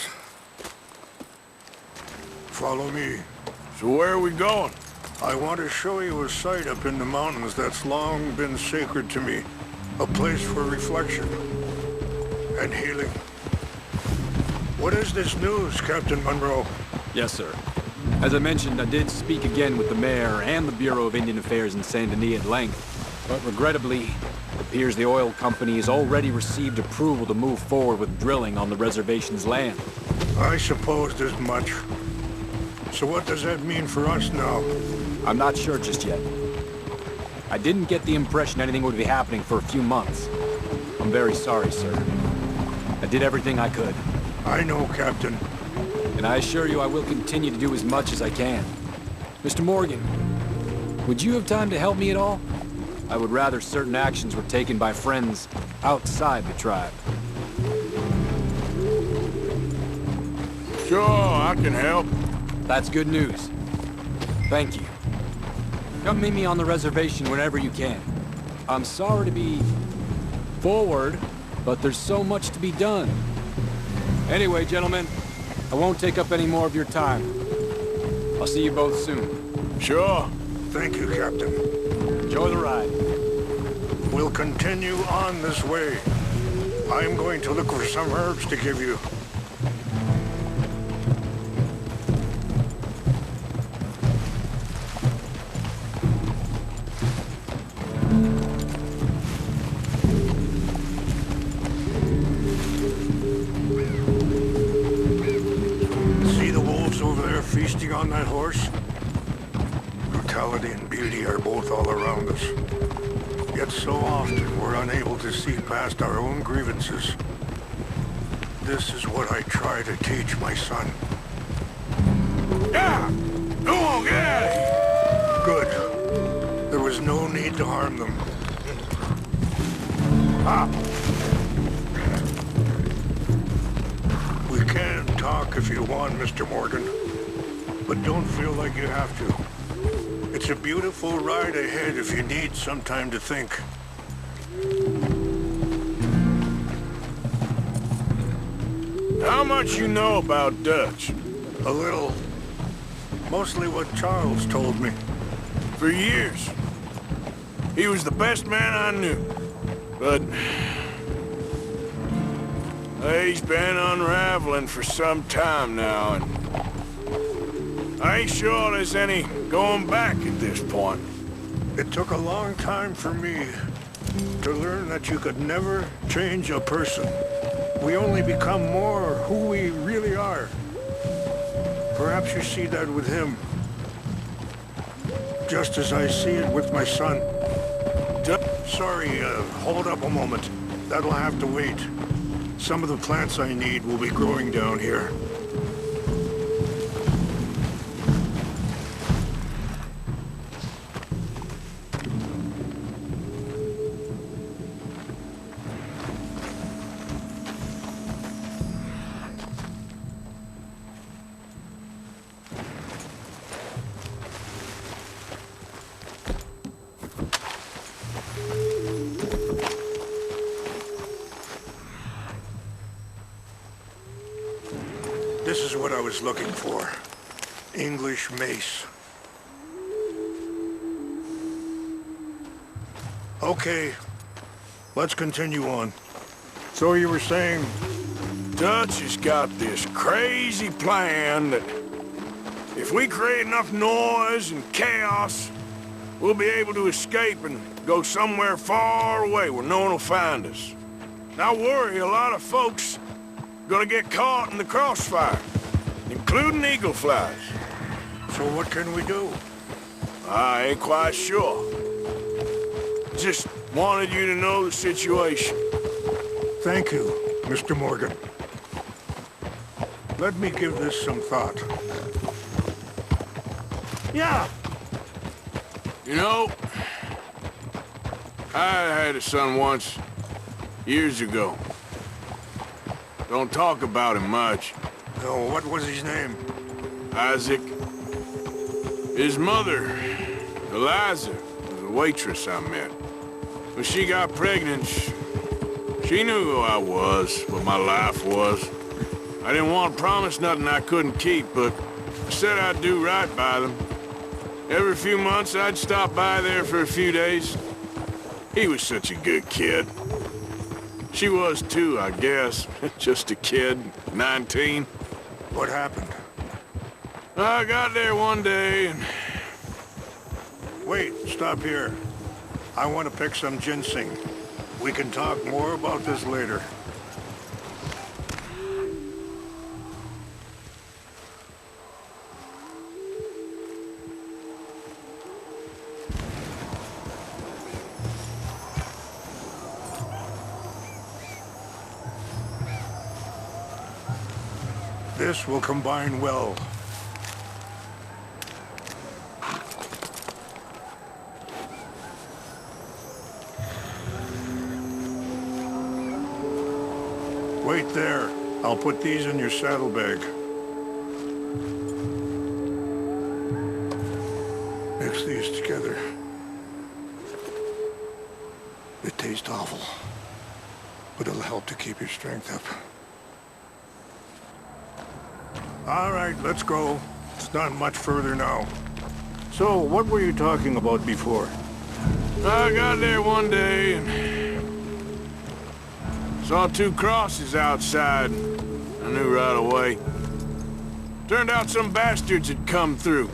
[SPEAKER 1] Follow me. So where are we going?
[SPEAKER 4] I want to show you a site up in the mountains that's long been sacred to me. A place for reflection and healing. What is this news, Captain Monroe?
[SPEAKER 18] Yes, sir. As I mentioned, I did speak again with the mayor and the Bureau of Indian Affairs in Saint Denis at length, but regrettably, it appears the oil company has already received approval to move forward with drilling on the reservation's land.
[SPEAKER 4] I supposed as much. So what does that mean for us now?
[SPEAKER 18] I'm not sure just yet. I didn't get the impression anything would be happening for a few months. I'm very sorry, sir. I did everything I could.
[SPEAKER 4] I know, Captain.
[SPEAKER 18] And I assure you I will continue to do as much as I can. Mr. Morgan, would you have time to help me at all? I would rather certain actions were taken by friends outside the tribe.
[SPEAKER 1] Sure, I can help.
[SPEAKER 18] That's good news. Thank you. Come meet me on the reservation whenever you can. I'm sorry to be forward, but there's so much to be done. Anyway, gentlemen, I won't take up any more of your time. I'll see you both soon.
[SPEAKER 1] Sure.
[SPEAKER 4] Thank you, Captain.
[SPEAKER 18] Enjoy the ride.
[SPEAKER 4] We'll continue on this way. I'm going to look for some herbs to give you. Feasting on that horse? Brutality and beauty are both all around us. Yet so often we're unable to see past our own grievances. This is what I try to teach my son.
[SPEAKER 1] Yeah! Go on, get out of here!
[SPEAKER 4] Good. There was no need to harm them. We can talk if you want, Mr. Morgan. But don't feel like you have to. It's a beautiful ride ahead if you need some time to think.
[SPEAKER 1] How much you know about Dutch?
[SPEAKER 4] A little. Mostly what Charles told me.
[SPEAKER 1] For years. He was the best man I knew. But he's been unraveling for some time now, and I ain't sure there's any going back at this point.
[SPEAKER 4] It took a long time for me to learn that you could never change a person. We only become more who we really are. Perhaps you see that with him, just as I see it with my son. Sorry, hold up a moment. That'll have to wait. Some of the plants I need will be growing down here. This is what I was looking for. English mace. Okay, let's continue on. So you were saying...
[SPEAKER 1] Dutch has got this crazy plan that if we create enough noise and chaos, we'll be able to escape and go somewhere far away where no one will find us. And I worry a lot of folks gonna get caught in the crossfire, including eagle flies.
[SPEAKER 4] So what can we do?
[SPEAKER 1] I ain't quite sure. Just wanted you to know the situation.
[SPEAKER 4] Thank you, Mr. Morgan. Let me give this some thought.
[SPEAKER 1] Yeah! You know, I had a son once, years ago. Don't talk about him much.
[SPEAKER 4] No, what was his name?
[SPEAKER 1] Isaac. His mother, Eliza, was a waitress I met. When she got pregnant, she knew who I was, what my life was. I didn't want to promise nothing I couldn't keep, but I said I'd do right by them. Every few months, I'd stop by there for a few days. He was such a good kid. She was too, I guess. Just a kid, 19.
[SPEAKER 4] What happened?
[SPEAKER 1] I got there one day and...
[SPEAKER 4] Wait, stop here. I want to pick some ginseng. We can talk more about this later. This will combine well. Wait there. I'll put these in your saddlebag. Mix these together. It tastes awful, but it'll help to keep your strength up. All right, let's go. It's not much further now. So, what were you talking about before?
[SPEAKER 1] I got there one day and... saw 2 crosses outside. I knew right away. Turned out some bastards had come through.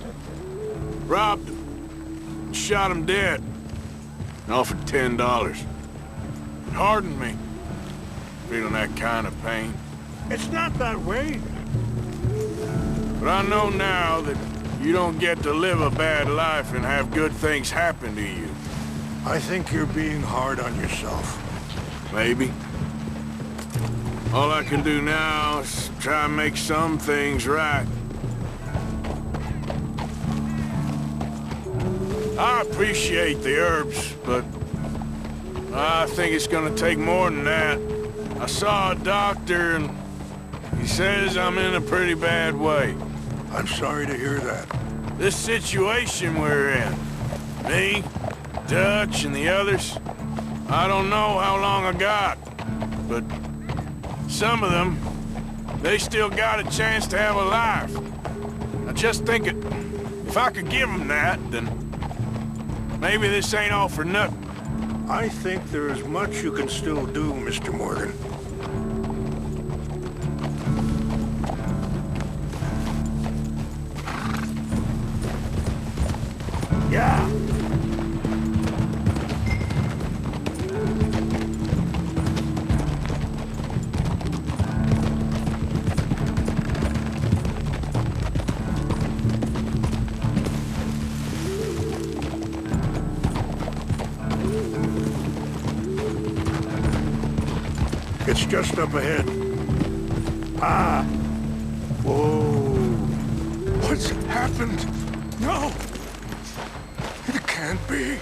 [SPEAKER 1] Robbed them. Shot them dead. And offered $10. It hardened me. Feeling that kind of pain.
[SPEAKER 4] It's not that way.
[SPEAKER 1] But I know now that you don't get to live a bad life and have good things happen to you.
[SPEAKER 4] I think you're being hard on yourself.
[SPEAKER 1] Maybe. All I can do now is try and make some things right. I appreciate the herbs, but I think it's gonna take more than that. I saw a doctor and he says I'm in a pretty bad way.
[SPEAKER 4] I'm sorry to hear that.
[SPEAKER 1] This situation we're in, me, Dutch, and the others, I don't know how long I got, but some of them, they still got a chance to have a life. I just think if I could give them that, then maybe this ain't all for nothing.
[SPEAKER 4] I think there is much you can still do, Mr. Morgan. Yeah! It's just up ahead. Ah! Whoa!
[SPEAKER 1] What's happened? No! It can't be.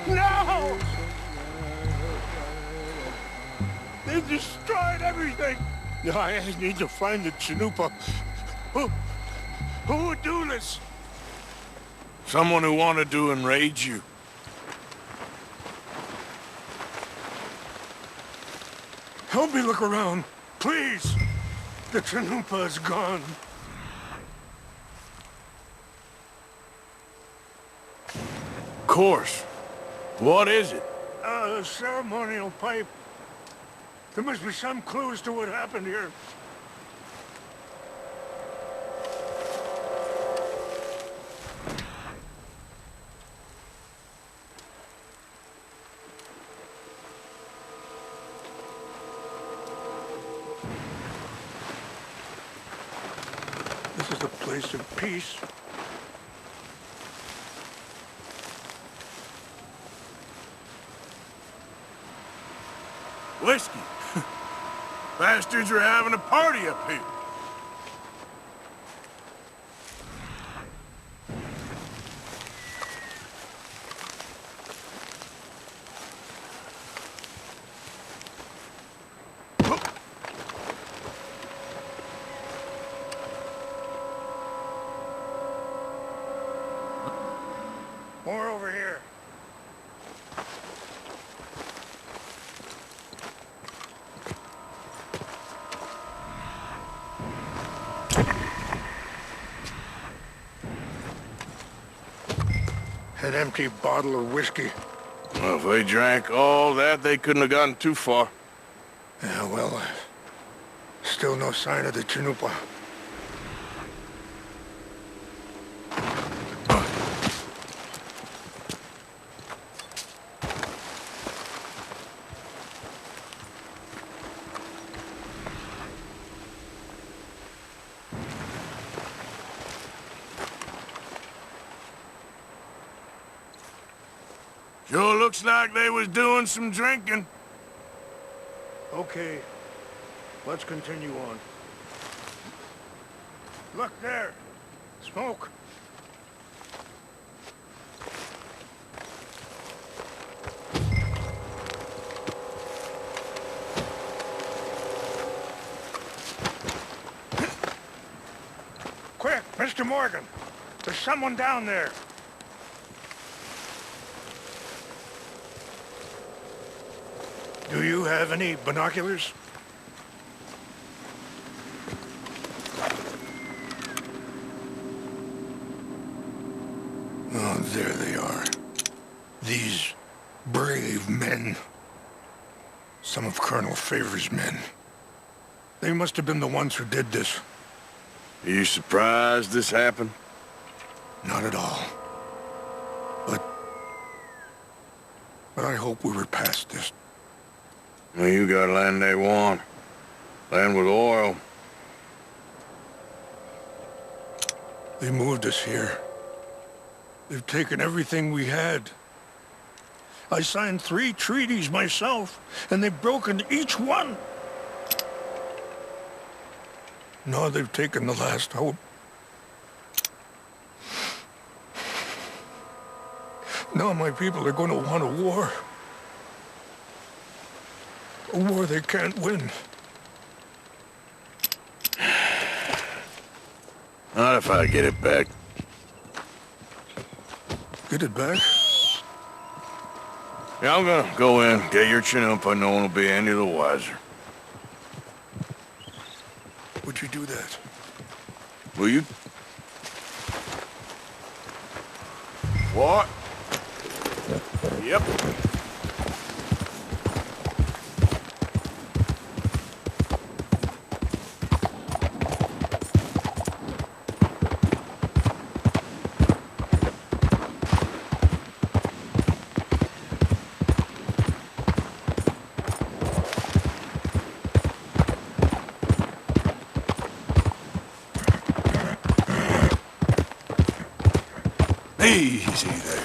[SPEAKER 4] No! They destroyed everything! I need to find the Chanupa. Who would do this?
[SPEAKER 1] Someone who wanted to enrage you.
[SPEAKER 4] Help me look around, please. The Chanupa is gone.
[SPEAKER 1] Of course. What is it?
[SPEAKER 4] A ceremonial pipe. There must be some clues to what happened here. This is a place of peace.
[SPEAKER 1] Whiskey. Bastards are having a party up here.
[SPEAKER 4] More over here. an empty bottle of whiskey.
[SPEAKER 1] Well, if they drank all that, they couldn't have gotten too far.
[SPEAKER 4] Yeah, well, still no sign of the Chanupa.
[SPEAKER 1] Sure looks like they was doing some drinking.
[SPEAKER 4] Okay, let's continue on. Look there! Smoke! Quick, Mr. Morgan! There's someone down there! Do you have any binoculars? Oh, there they are. These brave men. Some of Colonel Favor's men. They must have been the ones who did this.
[SPEAKER 1] Are you surprised this happened?
[SPEAKER 4] Not at all. But I hope we were past this.
[SPEAKER 1] Well, you got land they want. Land with oil.
[SPEAKER 4] They moved us here. They've taken everything we had. I signed 3 treaties myself, and they've broken each one. Now they've taken the last hope. Now my people are going to want a war. A war they can't win.
[SPEAKER 1] Not if I get it back.
[SPEAKER 4] Get it back?
[SPEAKER 1] Yeah, I'm gonna go in, get your Chanupa. No one will be any the wiser.
[SPEAKER 4] Would you do that?
[SPEAKER 1] Will you? What? Yep. Easy there.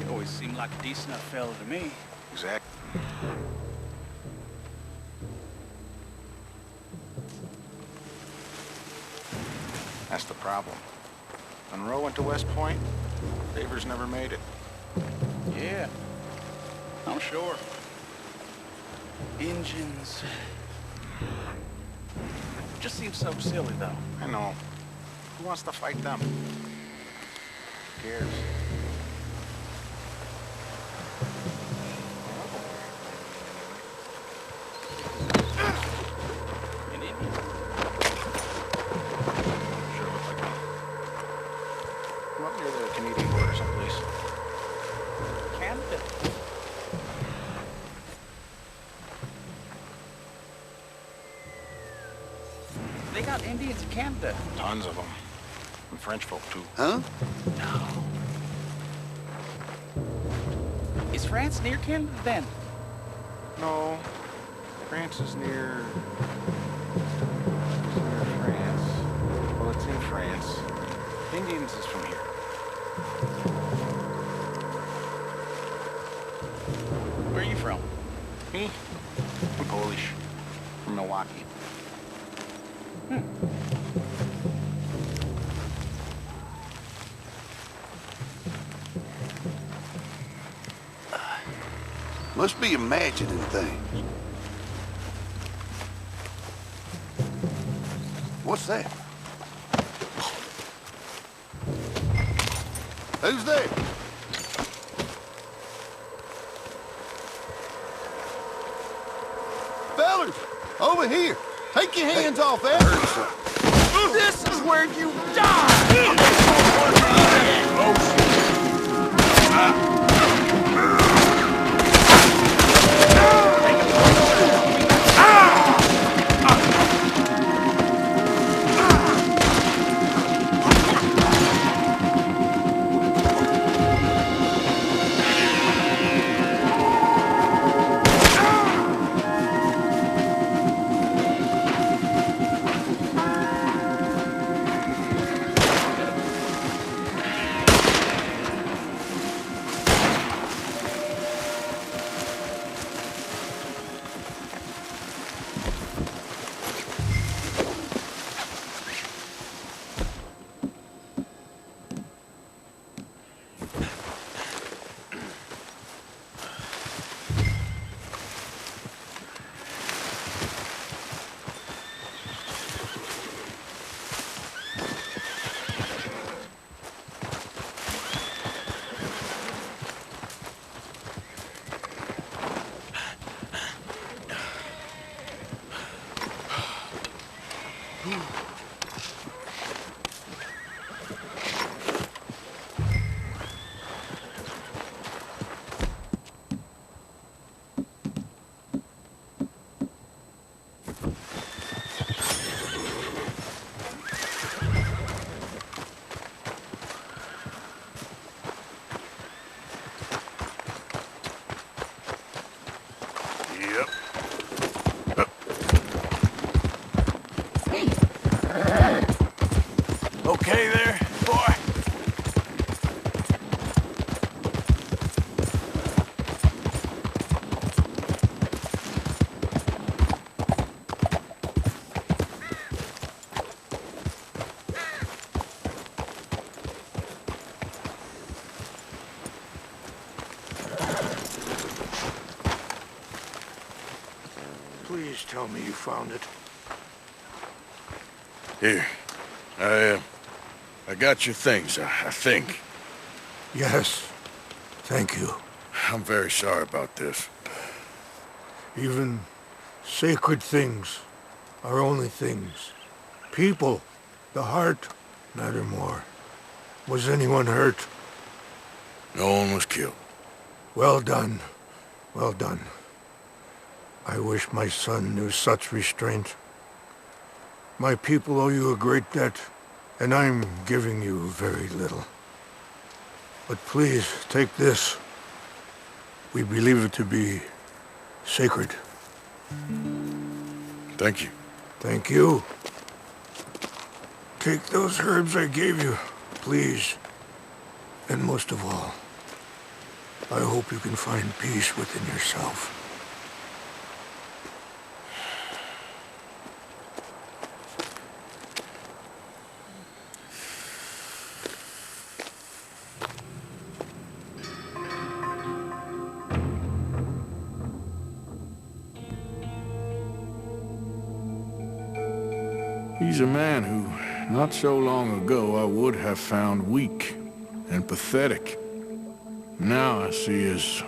[SPEAKER 10] You always seemed like a decent enough fella to me.
[SPEAKER 5] Exactly. That's the problem. Monroe went to West Point. Favors never made it.
[SPEAKER 10] Yeah, I'm sure. Engines. Just seems so silly, though.
[SPEAKER 5] I know. Who wants to fight them? Who cares?
[SPEAKER 10] An Indian.
[SPEAKER 5] Sure look like one. I'm up near the Canadian border someplace.
[SPEAKER 10] Canada. They got Indians in Canada.
[SPEAKER 5] Tons of them. And French folk, too.
[SPEAKER 10] Huh? No. Is France near Canada, then?
[SPEAKER 5] No. France is near... It's near France. Well, it's in France. Indians is from here.
[SPEAKER 10] Where are you from?
[SPEAKER 5] Me? I'm Polish. From Milwaukee.
[SPEAKER 19] Must be imagining things.
[SPEAKER 5] What's that? Who's there? Fellas, over here. Take your hands off that.
[SPEAKER 2] This is where you die!
[SPEAKER 1] Okay there, boy?
[SPEAKER 4] Please tell me you found it.
[SPEAKER 1] Here. I got your things, I think.
[SPEAKER 4] Yes. Thank you.
[SPEAKER 1] I'm very sorry about this.
[SPEAKER 4] Even sacred things are only things. People, the heart, matter more. Was anyone hurt?
[SPEAKER 1] No one was killed.
[SPEAKER 4] Well done. Well done. I wish my son knew such restraint. My people owe you a great debt, and I'm giving you very little. But please, take this. We believe it to be sacred.
[SPEAKER 1] Thank you.
[SPEAKER 4] Thank you. Take those herbs I gave you, please. And most of all, I hope you can find peace within yourself.
[SPEAKER 1] He's a man who, not so long ago, I would have found weak and pathetic. Now I see as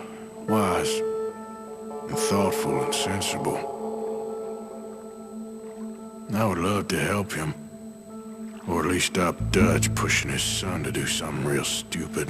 [SPEAKER 1] wise and thoughtful and sensible. I would love to help him, or at least stop Dutch pushing his son to do something real stupid.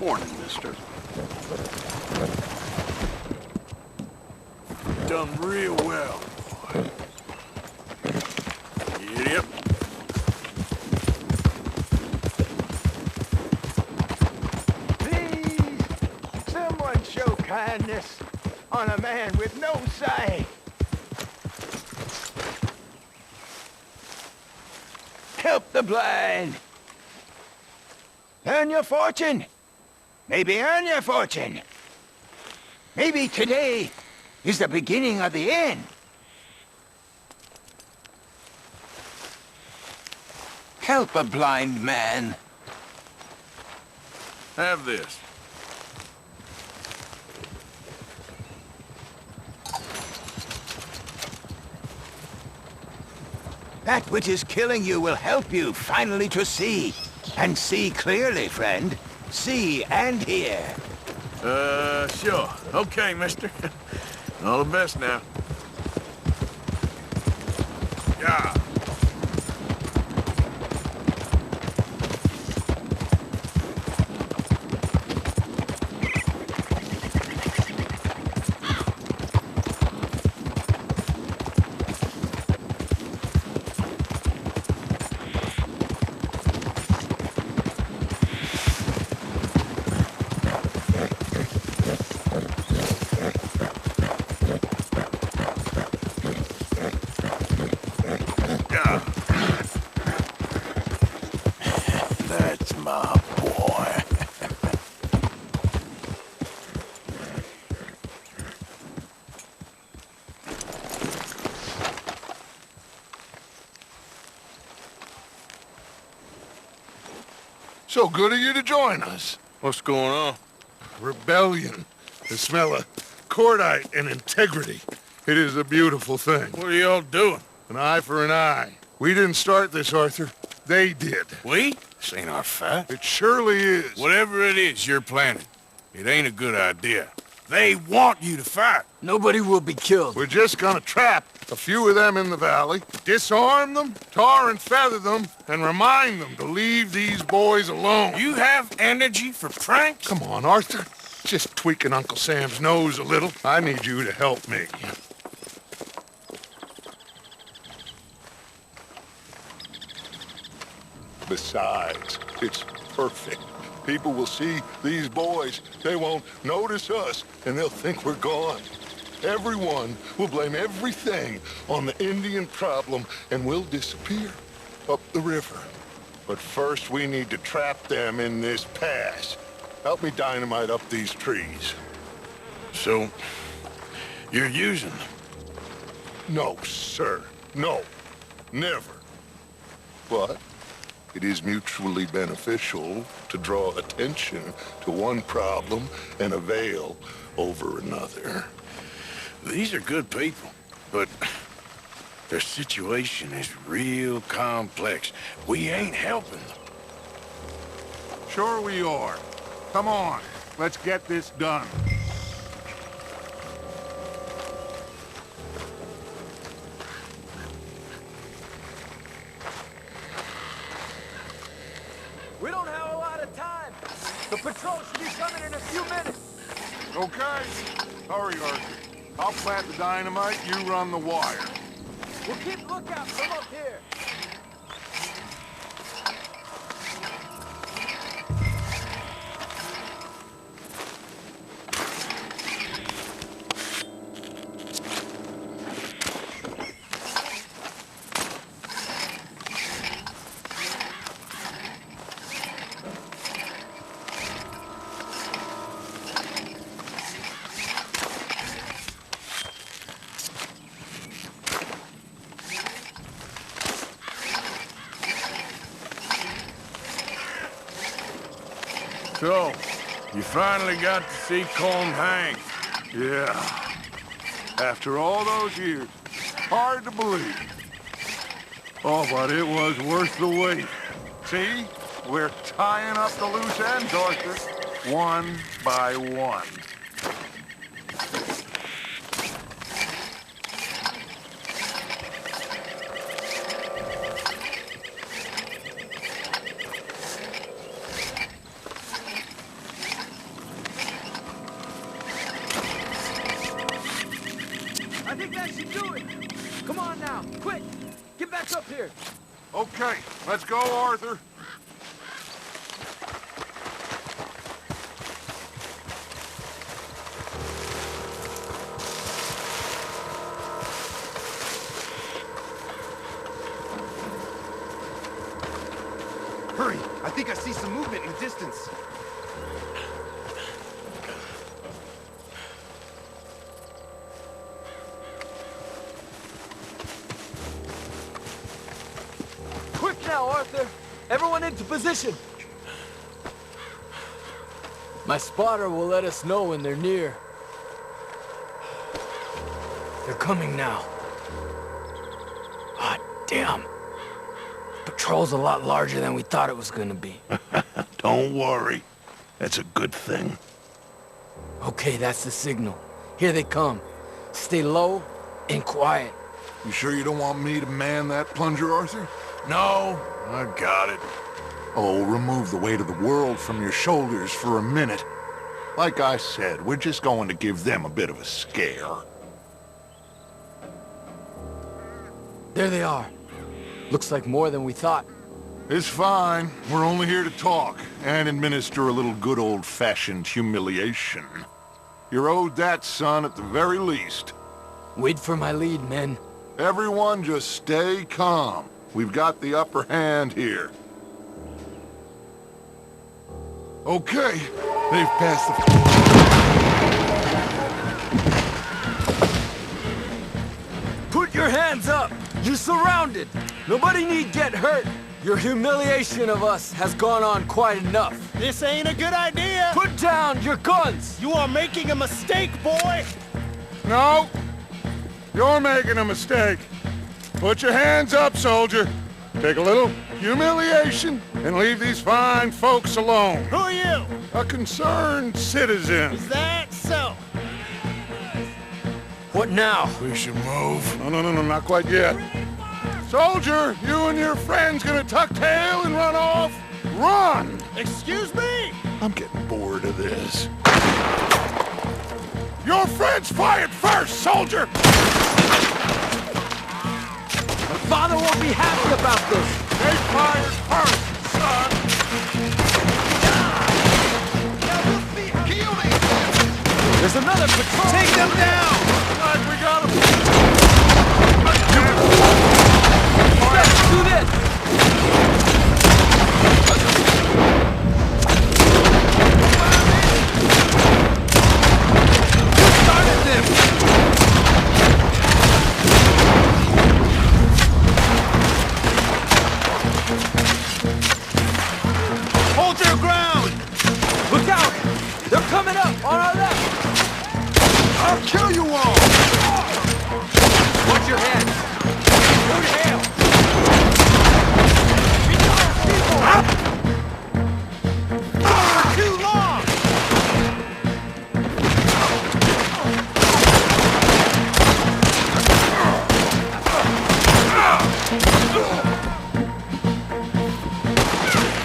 [SPEAKER 1] Morning, mister. Done real well, boy. Yep.
[SPEAKER 15] Please, someone show kindness on a man with no sight. Help the blind. Earn your fortune. Maybe earn your fortune. Maybe today is the beginning of the end. Help a blind man.
[SPEAKER 1] Have this.
[SPEAKER 15] That which is killing you will help you finally to see. And see clearly, friend. See and hear.
[SPEAKER 1] Sure. Okay, mister. All the best now. Yeah. That's my boy.
[SPEAKER 5] So good of you to join us.
[SPEAKER 1] What's going on?
[SPEAKER 5] Rebellion. The smell of cordite and integrity. It is a beautiful thing.
[SPEAKER 1] What are y'all doing?
[SPEAKER 5] An eye for an eye. We didn't start this, Arthur. They did.
[SPEAKER 1] We? This ain't our fight.
[SPEAKER 5] It surely is.
[SPEAKER 1] Whatever it is you're planning, it ain't a good idea. They want you to fight.
[SPEAKER 8] Nobody will be killed.
[SPEAKER 5] We're just gonna trap a few of them in the valley, disarm them, tar and feather them, and remind them to leave these boys alone.
[SPEAKER 1] You have energy for pranks?
[SPEAKER 5] Come on, Arthur. Just tweaking Uncle Sam's nose a little. I need you to help me. Besides, it's perfect. People will see these boys. They won't notice us, and they'll think we're gone. Everyone will blame everything on the Indian problem, and we'll disappear up the river. But first, we need to trap them in this pass. Help me dynamite up these trees.
[SPEAKER 1] So, you're using them?
[SPEAKER 5] No, sir. No. Never. But it is mutually beneficial to draw attention to one problem and avail over another.
[SPEAKER 1] These are good people, but their situation is real complex. We ain't helping them.
[SPEAKER 5] Sure we are. Come on, let's get this done.
[SPEAKER 8] We don't have a lot of time. The patrol should be coming in a few minutes.
[SPEAKER 5] Okay. Hurry, Arthur. I'll plant the dynamite, you run the wire.
[SPEAKER 8] We'll keep lookout from up here.
[SPEAKER 1] So, you finally got to see Colm hang.
[SPEAKER 5] Yeah. After all those years. Hard to believe. Oh, but it was worth the wait. See? We're tying up the loose ends, Arthur. One by one.
[SPEAKER 8] guys should do it. Come on now, quick. Get back up here.
[SPEAKER 5] Okay, let's go, Arthur.
[SPEAKER 10] Hurry! I think I see some movement in the distance.
[SPEAKER 8] Quick now, Arthur. Everyone into position. My spotter will let us know when they're near. They're coming now. Ah, damn. Patrol's a lot larger than we thought it was gonna be.
[SPEAKER 1] Don't worry. That's a good thing.
[SPEAKER 8] Okay, that's the signal. Here they come. Stay low and quiet.
[SPEAKER 5] You sure you don't want me to man that plunger, Arthur?
[SPEAKER 1] No, I got it.
[SPEAKER 5] Oh, remove the weight of the world from your shoulders for a minute. Like I said, we're just going to give them a bit of a scare.
[SPEAKER 8] There they are. Looks like more than we thought.
[SPEAKER 5] It's fine. We're only here to talk and administer a little good old-fashioned humiliation. You're owed that, son, at the very least.
[SPEAKER 8] Wait for my lead, men.
[SPEAKER 5] Everyone just stay calm. We've got the upper hand here. Okay, they've passed the...
[SPEAKER 8] Put your hands up! You're surrounded! Nobody need get hurt! Your humiliation of us has gone on quite enough.
[SPEAKER 19] This ain't a good idea!
[SPEAKER 8] Put down your guns!
[SPEAKER 19] You are making a mistake, boy!
[SPEAKER 5] No! You're making a mistake. Put your hands up, soldier. Take a little humiliation and leave these fine folks alone.
[SPEAKER 19] Who are you?
[SPEAKER 5] A concerned citizen.
[SPEAKER 19] Is that so?
[SPEAKER 8] What now?
[SPEAKER 1] We should move.
[SPEAKER 5] No, not quite yet. Soldier, you and your friends gonna tuck tail and run off? Run!
[SPEAKER 19] Excuse me?
[SPEAKER 5] I'm getting bored of this. Your friends fired first, soldier!
[SPEAKER 8] My father won't be happy about this!
[SPEAKER 5] They fired first, son!
[SPEAKER 8] There's another patrol!
[SPEAKER 19] Take them down!
[SPEAKER 5] Like we got them!
[SPEAKER 8] Let's do this!
[SPEAKER 19] Who started them? Hold your ground!
[SPEAKER 8] Look out! They're coming up on our left!
[SPEAKER 5] I'll kill you all!
[SPEAKER 8] Watch your heads! Good hail!
[SPEAKER 19] For too long!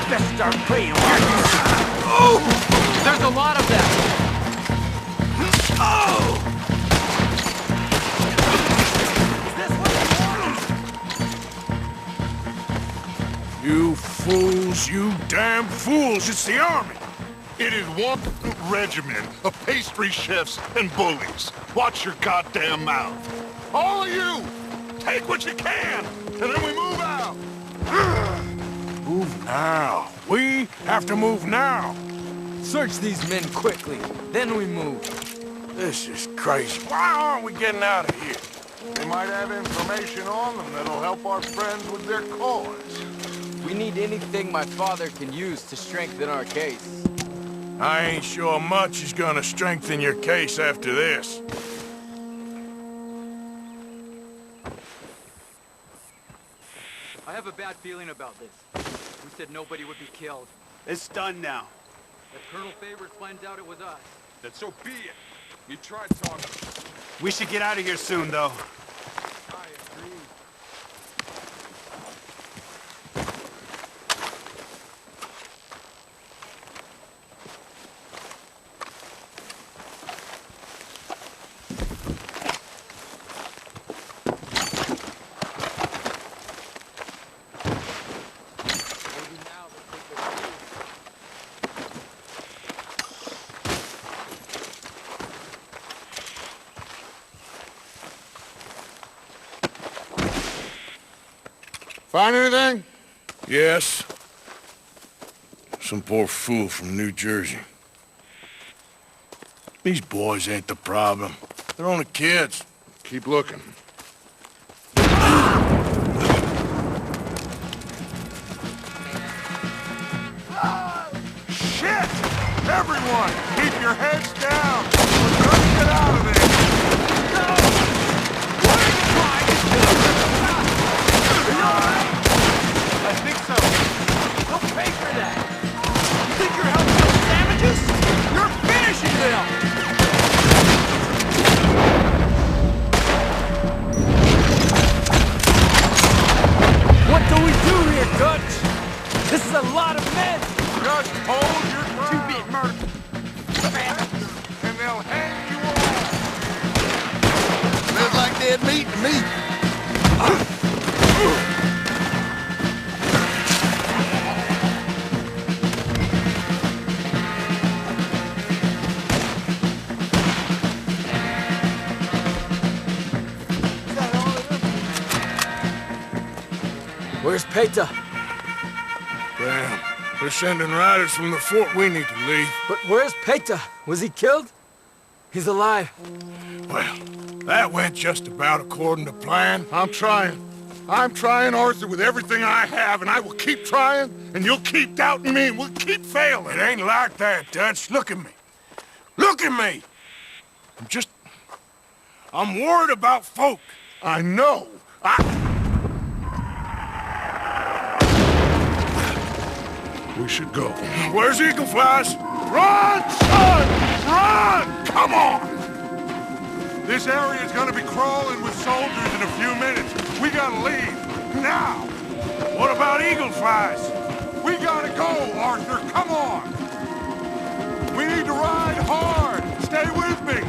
[SPEAKER 8] Best start playing where you Oh! There's a lot of them! Oh!
[SPEAKER 1] You fools, you damn fools, it's the army!
[SPEAKER 5] It is one regiment of pastry chefs and bullies. Watch your goddamn mouth. All of you, take what you can, and then we move out.
[SPEAKER 1] Move now. We have to move now.
[SPEAKER 8] Search these men quickly, then we move.
[SPEAKER 1] This is crazy. Why aren't we getting out of here?
[SPEAKER 5] They might have information on them that'll help our friends with their cause.
[SPEAKER 8] We need anything my father can use to strengthen our case.
[SPEAKER 1] I ain't sure much is gonna strengthen your case after this.
[SPEAKER 20] I have a bad feeling about this. We said nobody would be killed.
[SPEAKER 10] It's done now.
[SPEAKER 20] If Colonel Favors finds out it was us.
[SPEAKER 10] Then so be it. You tried talking. We should get out of here soon, though.
[SPEAKER 20] I agree.
[SPEAKER 5] Find anything?
[SPEAKER 1] Yes. Some poor fool from New Jersey. These boys ain't the problem. They're only kids.
[SPEAKER 5] Keep looking. Shit! Everyone, keep your heads down. We're gonna get out of there. No! What are you trying to do? Are you alright? I think so.
[SPEAKER 19] They'll pay for that. You think you're helping those savages? You're finishing them!
[SPEAKER 8] What do we do here, Dutch? This is a lot of men!
[SPEAKER 5] Just hold your ground.
[SPEAKER 19] Two-bit murder.
[SPEAKER 5] And they'll hang you all.
[SPEAKER 1] Smells like dead meat to me.
[SPEAKER 8] Where's Peta?
[SPEAKER 1] Damn. They're sending riders from the fort. We need to leave.
[SPEAKER 8] But where's Peta? Was he killed? He's alive.
[SPEAKER 1] Well, that went just about according to plan.
[SPEAKER 5] I'm trying, Arthur, with everything I have, and I will keep trying, and you'll keep doubting me, and we'll keep failing.
[SPEAKER 1] It ain't like that, Dutch. Look at me. Look at me! I'm worried about folk.
[SPEAKER 5] I know. We should go.
[SPEAKER 1] Where's Eagle Flies?
[SPEAKER 5] Run, son! Run! Come on! This area is gonna be crawling with soldiers in a few minutes. We gotta leave. Now!
[SPEAKER 1] What about Eagle Flies?
[SPEAKER 5] We gotta go, Arthur. Come on! We need to ride hard. Stay with me.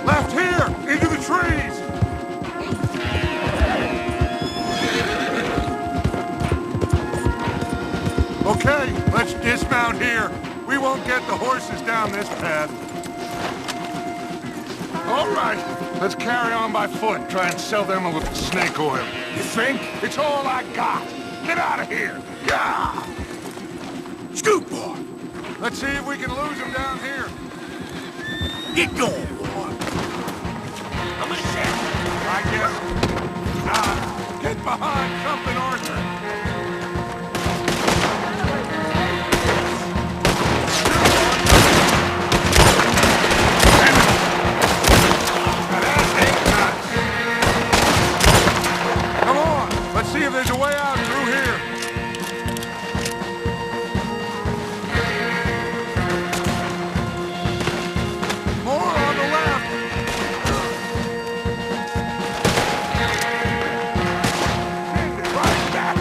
[SPEAKER 5] Left here! Into the trees! Okay, let's dismount here. We won't get the horses down this path. All right, let's carry on by foot. Try and sell them a little snake oil. You think? It's all I got. Get out of here. Yeah! Scoot, boy. Let's see if we can lose them down here.
[SPEAKER 1] Get going, boy.
[SPEAKER 5] I'm a shit. I guess. Get behind something, Arthur. Come on, let's see if there's a way out through here. More on the left. Right back.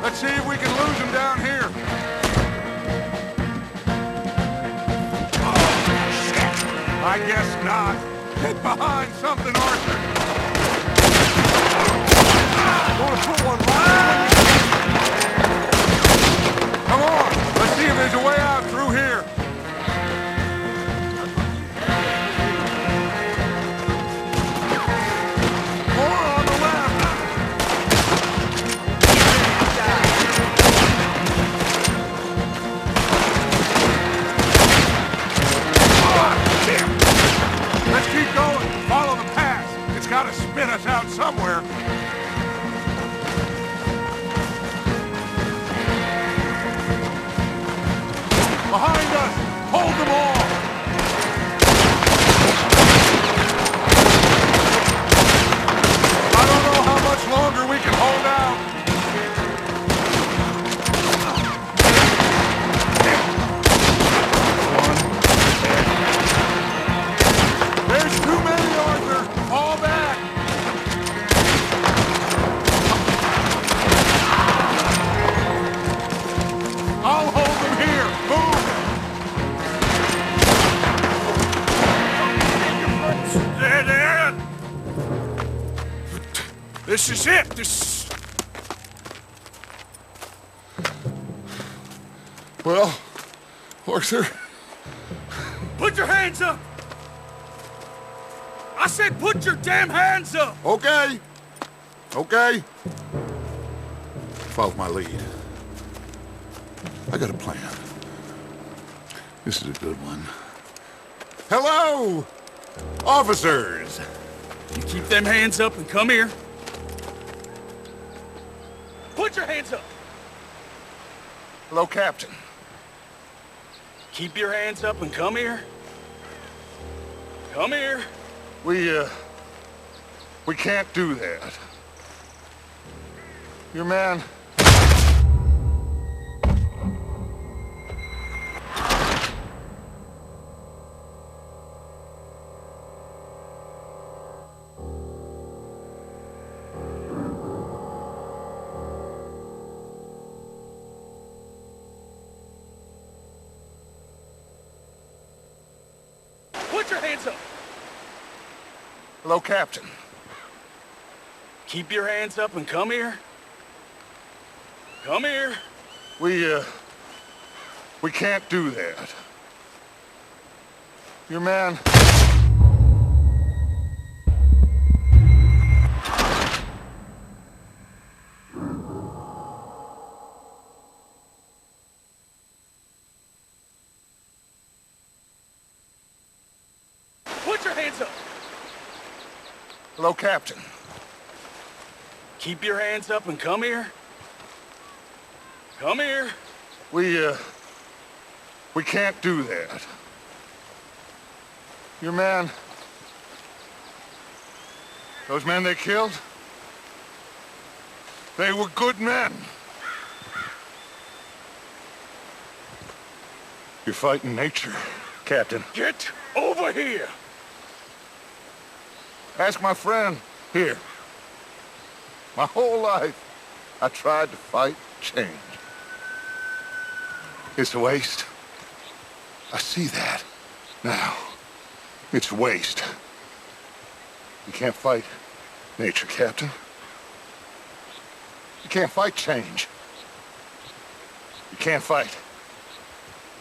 [SPEAKER 5] Let's see if we can lose him down here. Oh, shit! I guess not. Get behind something, Arthur. Gonna put one right. Come on, let's see if there's a way out through here. More on the left. Let's keep going. Follow the path. It's got to spin us out somewhere. Behind us. Hold them all. I don't know how much longer we can hold out. One.
[SPEAKER 1] This is it. This... Well, Arthur...
[SPEAKER 10] Put your hands up! I said put your damn hands up!
[SPEAKER 5] Okay. Okay. Follow my lead. I got a plan. This is a good one. Hello, officers!
[SPEAKER 10] You keep them hands up and come here. Put your hands up!
[SPEAKER 5] Hello, Captain.
[SPEAKER 10] Keep your hands up and come here. Come here.
[SPEAKER 5] We can't do that. Your man...
[SPEAKER 10] Put your hands up!
[SPEAKER 5] Hello, Captain.
[SPEAKER 10] Keep your hands up and come here. Come here.
[SPEAKER 5] We can't do that. Your man...
[SPEAKER 10] Put your hands up!
[SPEAKER 5] Hello, Captain.
[SPEAKER 10] Keep your hands up and come here. Come here.
[SPEAKER 5] We can't do that. Your man... Those men they killed? They were good men. You're fighting nature, Captain.
[SPEAKER 10] Get over here!
[SPEAKER 5] Ask my friend here. My whole life, I tried to fight change. It's a waste. I see that now. It's waste. You can't fight nature, Captain. You can't fight change. You can't fight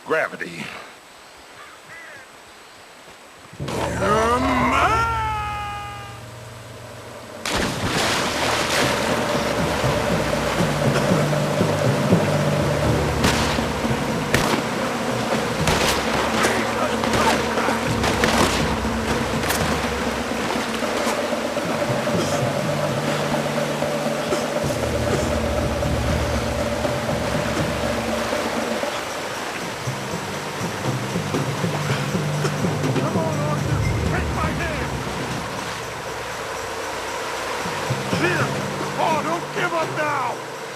[SPEAKER 5] gravity.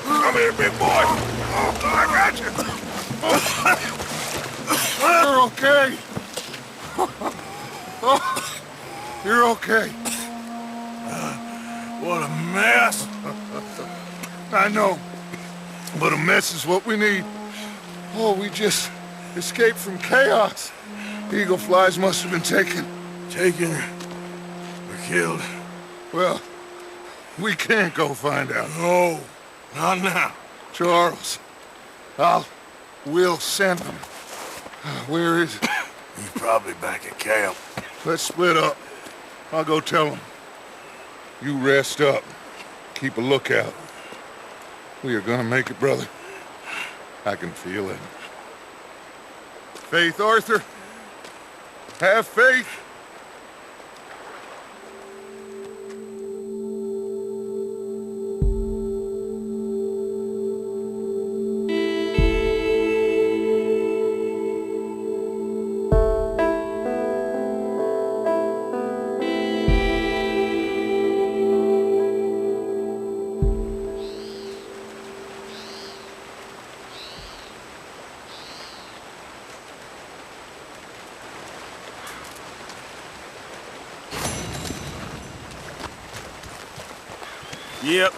[SPEAKER 1] Come here, big boy. Oh, I got you. You're okay. Oh, you're okay. What a mess. I know, but a mess is what we need. Oh, we just escaped from chaos. Eagle flies must have been taken. Taken or killed? Well, we can't go find out. No, not now. Charles, we'll send him. Where is he? He's probably back at camp. Let's split up. I'll go tell him. You rest up. Keep a lookout. We are gonna make it, brother. I can feel it. Faith, Arthur. Have faith.
[SPEAKER 10] Yep.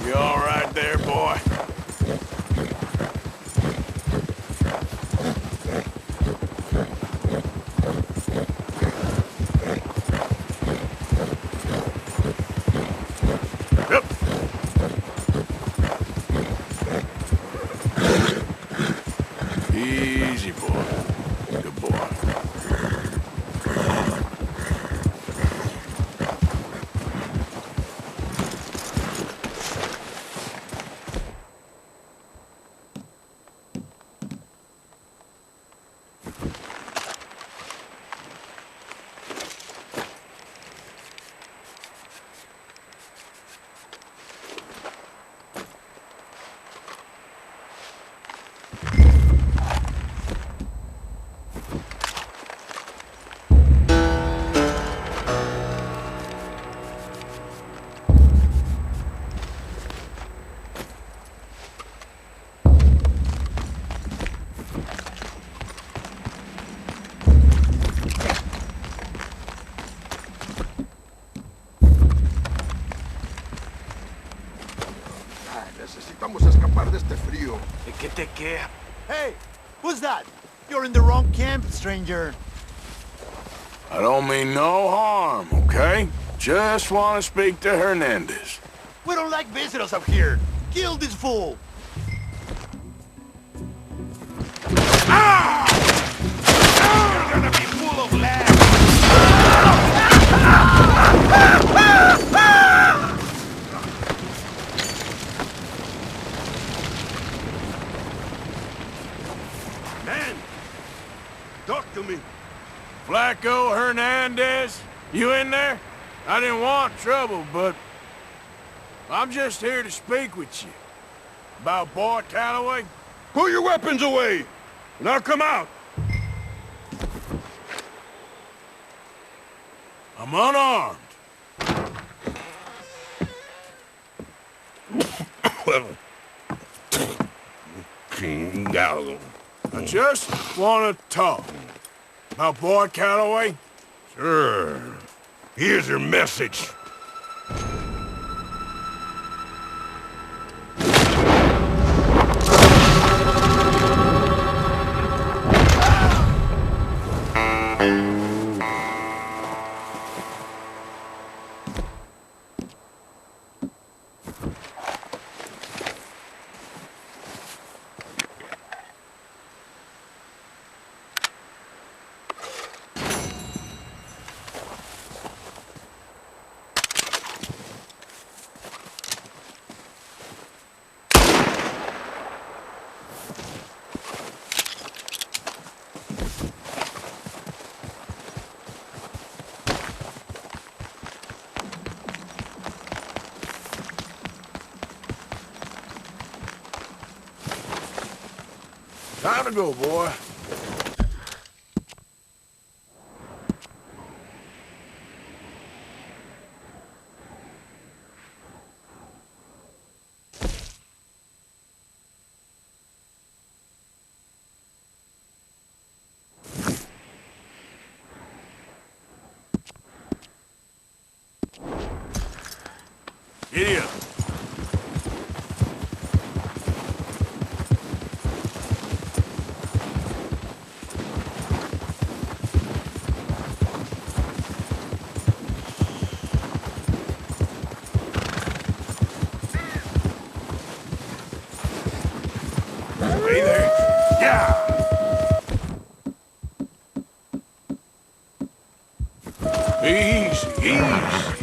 [SPEAKER 1] You all right there, boy? Yep. Easy, boy. Good boy.
[SPEAKER 5] Necesitamos escapar de este frío.
[SPEAKER 15] ¿Qué te queda?
[SPEAKER 19] Hey, who's that? You're in the wrong camp, stranger.
[SPEAKER 1] I don't mean no harm, okay? Just want to speak to Hernandez.
[SPEAKER 19] We don't like visitors up here. Kill this fool.
[SPEAKER 5] Ah! You're gonna be full of land.
[SPEAKER 1] Man, talk to me. Flacco Hernandez, you in there? I didn't want trouble, but I'm just here to speak with you. About Boy Calloway.
[SPEAKER 5] Pull your weapons away, and I'll come out.
[SPEAKER 1] I'm unarmed. I just want to talk. About Boy Calloway?
[SPEAKER 5] Sure. Here's your message.
[SPEAKER 1] Time to go, boy. Giddy up. Easy, easy.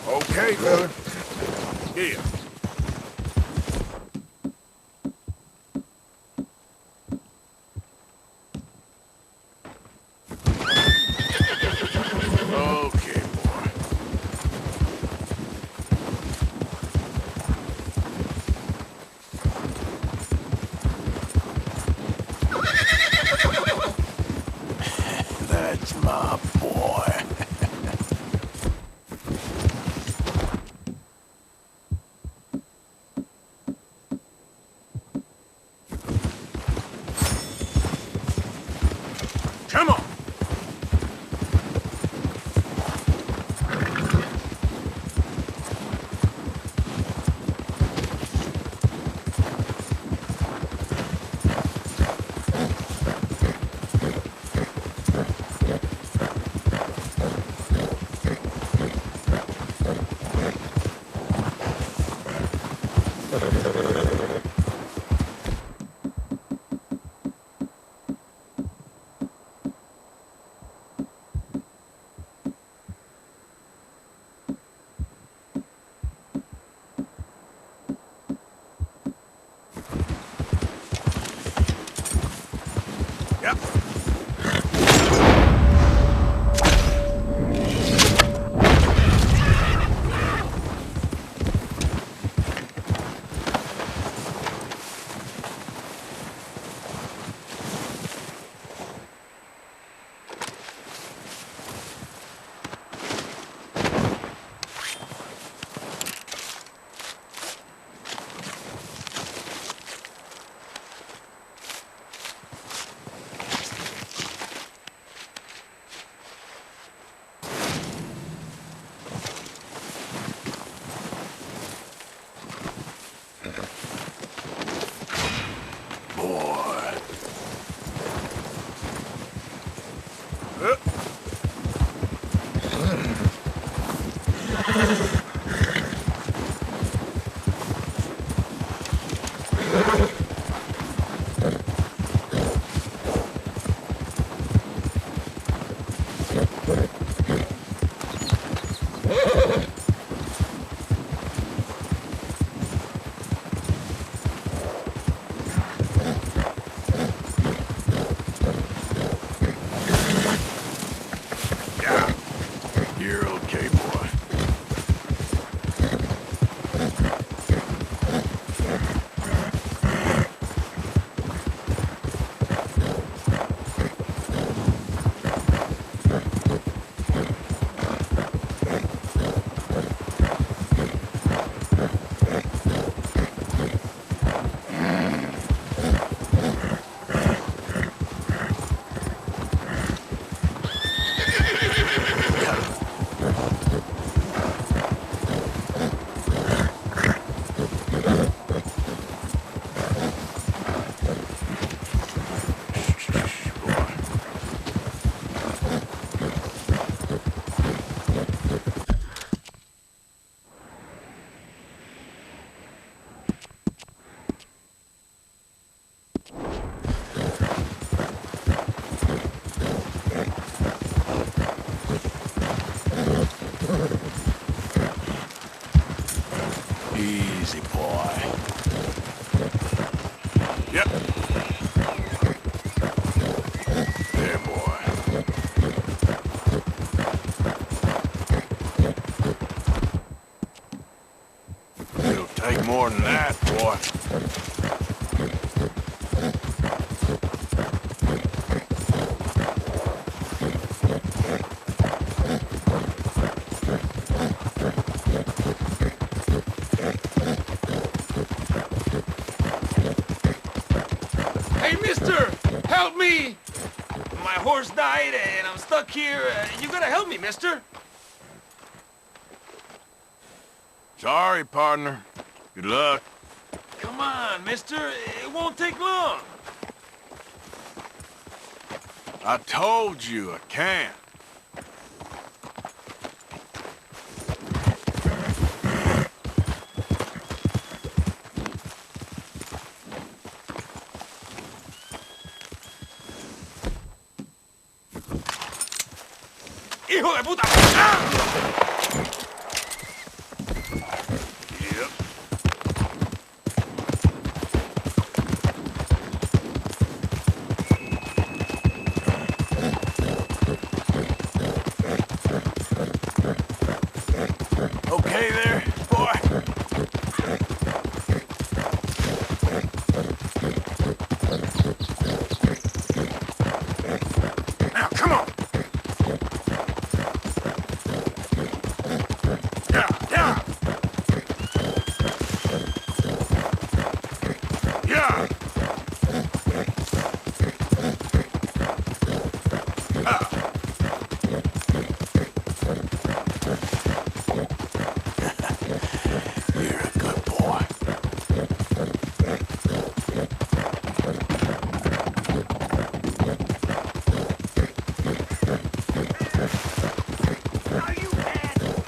[SPEAKER 1] Okay, good. Here. Okay, boy. That's my boy. Come on! Yep. You're okay, boy. Easy, boy. Yep. There, boy. It'll take more than that, boy.
[SPEAKER 2] horse died, and I'm stuck here. You gotta help me, mister.
[SPEAKER 1] Sorry, partner. Good luck.
[SPEAKER 2] Come on, mister. It won't take long.
[SPEAKER 1] I told you I can't.
[SPEAKER 2] ¡Hijo de puta! ¡Ah!
[SPEAKER 1] Yep. Okay there, boy? Now, come on!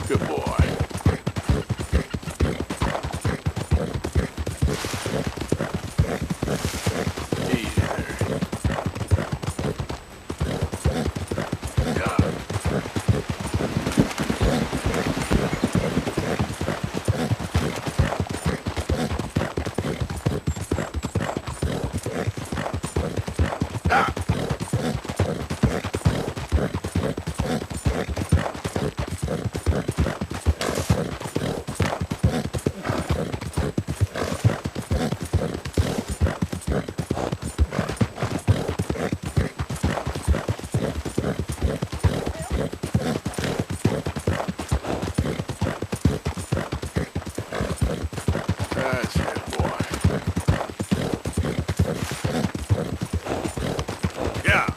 [SPEAKER 1] Good boy. Easy there. That's it, boy. Yeah.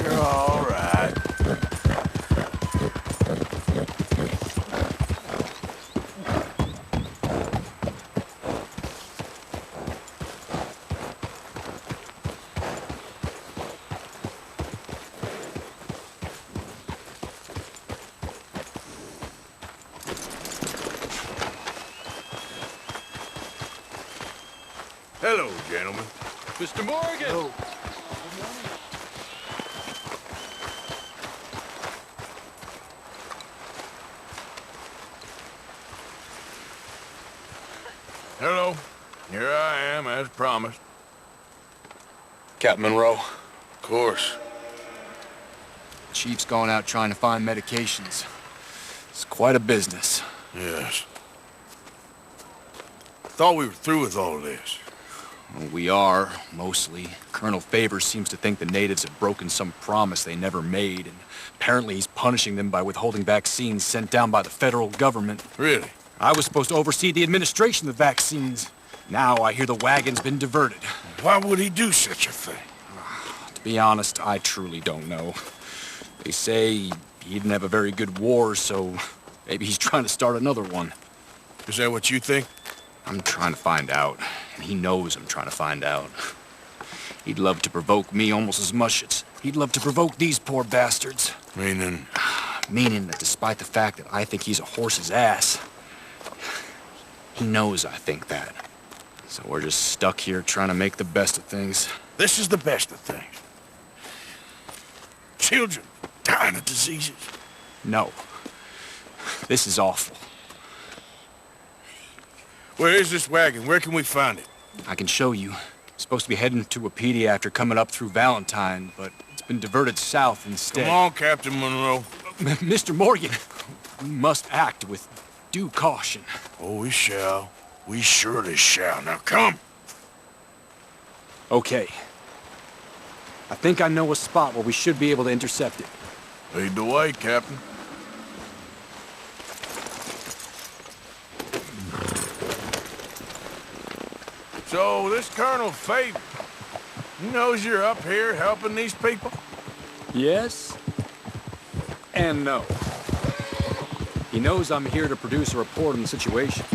[SPEAKER 1] You're all right. Hello, gentlemen.
[SPEAKER 10] Mr. Morgan!
[SPEAKER 1] Hello. Hello. Here I am, as promised.
[SPEAKER 18] Captain Monroe.
[SPEAKER 1] Of course.
[SPEAKER 18] Chief's gone out trying to find medications. It's quite a business.
[SPEAKER 1] Yes. Thought we were through with all this.
[SPEAKER 18] Well, we are, mostly. Colonel Favors seems to think the natives have broken some promise they never made, and apparently he's punishing them by withholding vaccines sent down by the federal government.
[SPEAKER 1] Really?
[SPEAKER 18] I was supposed to oversee the administration of the vaccines. Now I hear the wagon's been diverted.
[SPEAKER 1] Why would he do such a thing?
[SPEAKER 18] To be honest, I truly don't know. They say he didn't have a very good war, so maybe he's trying to start another one.
[SPEAKER 1] Is that what you think?
[SPEAKER 18] I'm trying to find out, and he knows I'm trying to find out. He'd love to provoke me almost as much as he'd love to provoke these poor bastards.
[SPEAKER 1] Meaning?
[SPEAKER 18] Meaning that despite the fact that I think he's a horse's ass, he knows I think that. So we're just stuck here trying to make the best of things.
[SPEAKER 1] This is the best of things. Children dying of diseases.
[SPEAKER 18] No. This is awful.
[SPEAKER 1] Where is this wagon? Where can we find it?
[SPEAKER 18] I can show you. It's supposed to be heading to Wapiti after coming up through Valentine, but it's been diverted south instead.
[SPEAKER 1] Come on, Captain Monroe.
[SPEAKER 18] Mr. Morgan, we must act with due caution.
[SPEAKER 1] Oh, we shall. We surely shall. Now come.
[SPEAKER 18] Okay. I think I know a spot where we should be able to intercept it.
[SPEAKER 1] Lead the way, Captain. So, this Colonel Faber, he knows you're up here helping these people?
[SPEAKER 18] Yes. And no. He knows I'm here to produce a report on the situation.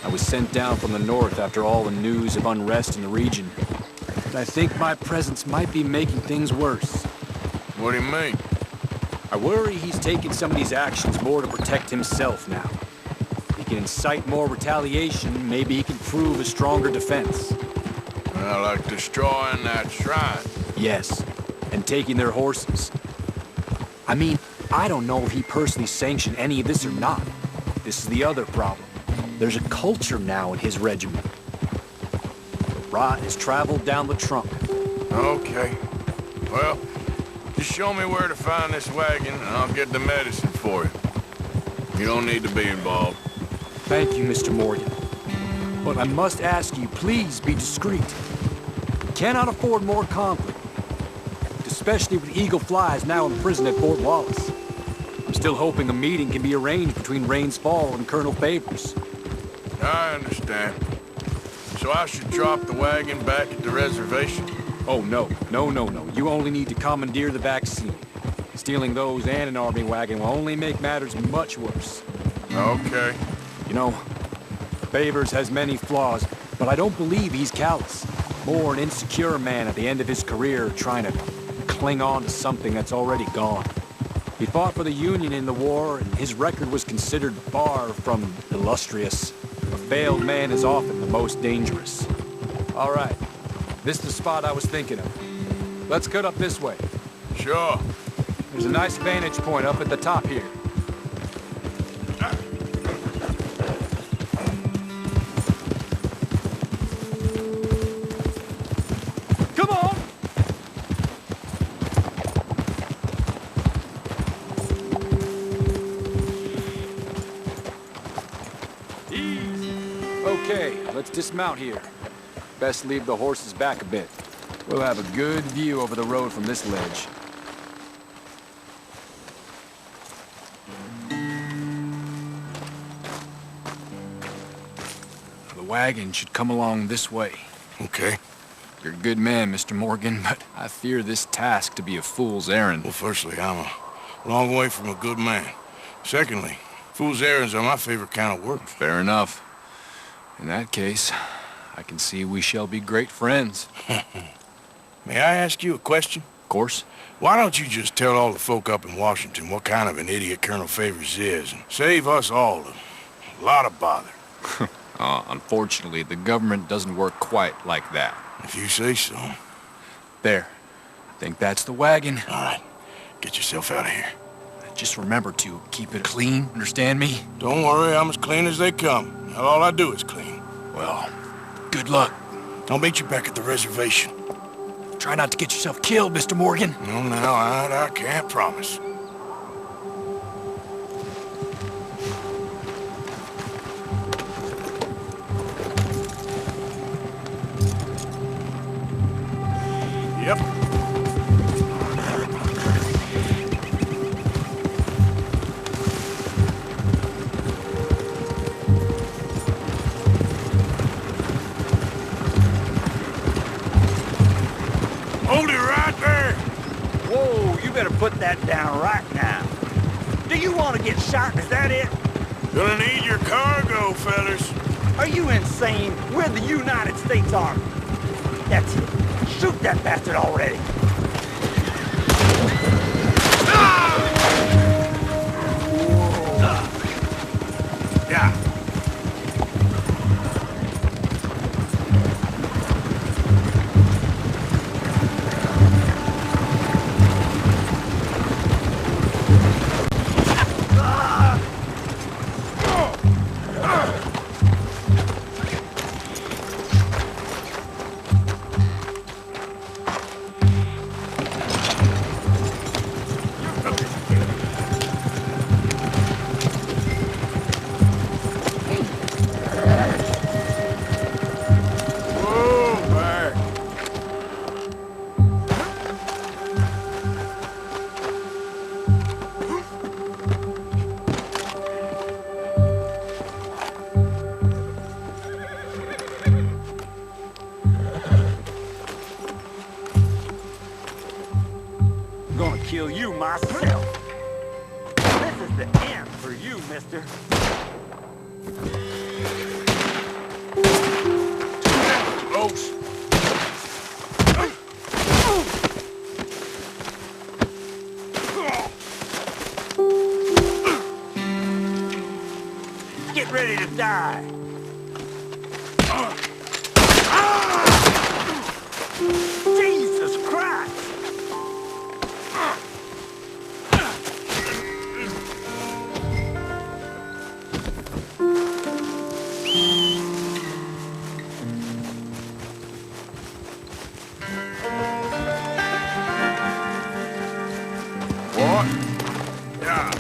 [SPEAKER 18] I was sent down from the north after all the news of unrest in the region. But I think my presence might be making things worse.
[SPEAKER 1] What do you mean?
[SPEAKER 18] I worry he's taking some of these actions more to protect himself now. If he can incite more retaliation, maybe he can prove a stronger defense.
[SPEAKER 1] Like destroying that shrine?
[SPEAKER 18] Yes, and taking their horses. I mean, I don't know if he personally sanctioned any of this or not. This is the other problem. There's a culture now in his regiment. The rot has traveled down the trunk.
[SPEAKER 1] Okay. Well, just show me where to find this wagon, and I'll get the medicine for you. You don't need to be involved.
[SPEAKER 18] Thank you, Mr. Morgan. But I must ask you, please be discreet. We cannot afford more conflict. Especially with Eagle Flies now in prison at Fort Wallace. I'm still hoping a meeting can be arranged between Rains Fall and Colonel Favors.
[SPEAKER 1] I understand. So I should drop the wagon back at the reservation?
[SPEAKER 18] Oh, no. No. You only need to commandeer the vaccine. Stealing those and an army wagon will only make matters much worse.
[SPEAKER 1] Okay.
[SPEAKER 18] You know, Favors has many flaws, but I don't believe he's callous. More an insecure man at the end of his career trying to cling on to something that's already gone. He fought for the Union in the war, and his record was considered far from illustrious. A failed man is often the most dangerous. All right. This is the spot I was thinking of. Let's cut up this way.
[SPEAKER 1] Sure.
[SPEAKER 18] There's a nice vantage point up at the top here. Come on! Okay, let's dismount here. Best leave the horses back a bit. We'll have a good view over the road from this ledge. The wagon should come along this way.
[SPEAKER 1] Okay.
[SPEAKER 18] You're a good man, Mr. Morgan, but I fear this task to be a fool's errand.
[SPEAKER 1] Well, firstly, I'm a long way from a good man. Secondly, fool's errands are my favorite kind of work.
[SPEAKER 18] Fair enough. In that case, I can see we shall be great friends.
[SPEAKER 1] May I ask you a question?
[SPEAKER 18] Of course.
[SPEAKER 1] Why don't you just tell all the folk up in Washington what kind of an idiot Colonel Favors is and save us all a lot of bother?
[SPEAKER 18] Unfortunately, the government doesn't work quite like that.
[SPEAKER 1] If you say so.
[SPEAKER 18] There. I think that's the wagon.
[SPEAKER 1] All right. Get yourself out of here.
[SPEAKER 18] Just remember to keep it clean, understand me?
[SPEAKER 1] Don't worry, I'm as clean as they come. All I do is clean.
[SPEAKER 18] Well, good luck.
[SPEAKER 1] I'll meet you back at the reservation.
[SPEAKER 18] Try not to get yourself killed, Mr. Morgan.
[SPEAKER 1] No, I can't promise. Yep. Hold it right there!
[SPEAKER 19] Whoa, you better put that down right now. Do you want to get shot? Is that it?
[SPEAKER 1] Gonna need your cargo, fellas.
[SPEAKER 19] Are you insane? We're the United States Army. That's it. Shoot that bastard already.
[SPEAKER 1] Yeah.
[SPEAKER 19] kill you myself. This is the end for you, mister.
[SPEAKER 1] Close.
[SPEAKER 19] Get ready to die. Jesus Christ!
[SPEAKER 1] What? Yeah.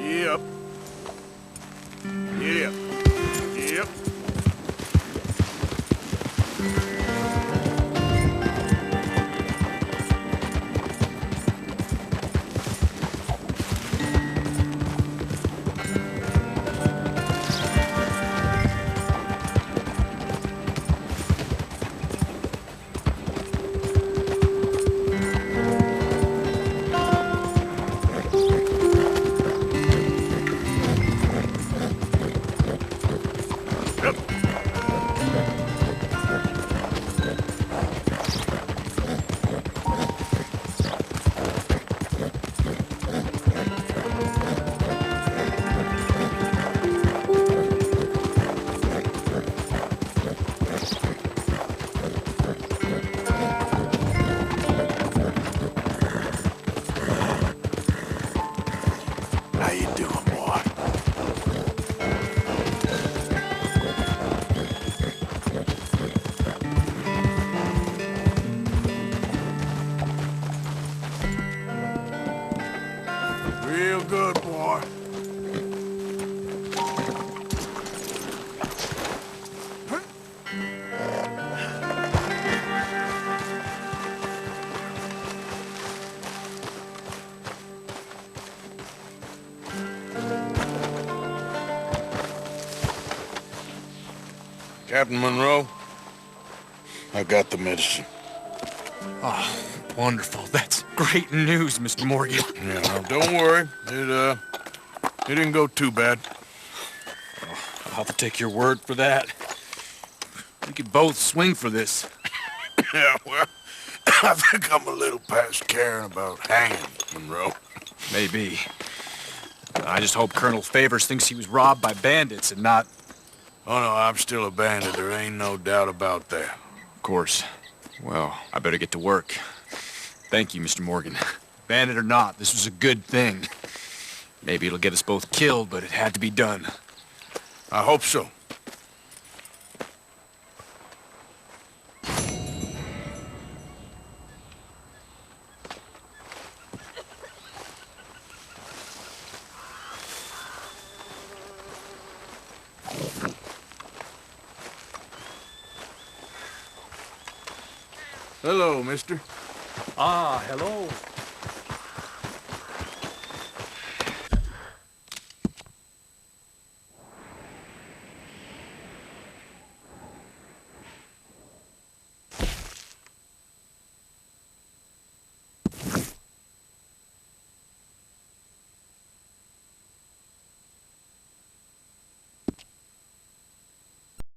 [SPEAKER 1] Yep. Yep. Yep. How you doing, boy? Real good, boy. Captain Monroe, I got the medicine.
[SPEAKER 6] Oh, wonderful. That's great news, Mr. Morgan.
[SPEAKER 1] Yeah, now don't worry. It didn't go too bad.
[SPEAKER 6] I'll have to take your word for that. We could both swing for this.
[SPEAKER 1] Yeah, well, I think I'm a little past caring about hanging, Monroe.
[SPEAKER 6] Maybe. I just hope Colonel Favors thinks he was robbed by bandits and not...
[SPEAKER 1] Oh, no, I'm still a bandit. There ain't no doubt about that.
[SPEAKER 6] Of course. Well, I better get to work. Thank you, Mr. Morgan. Bandit or not, this was a good thing. Maybe it'll get us both killed, but it had to be done.
[SPEAKER 1] I hope so. Hello, mister.
[SPEAKER 18] Ah, hello.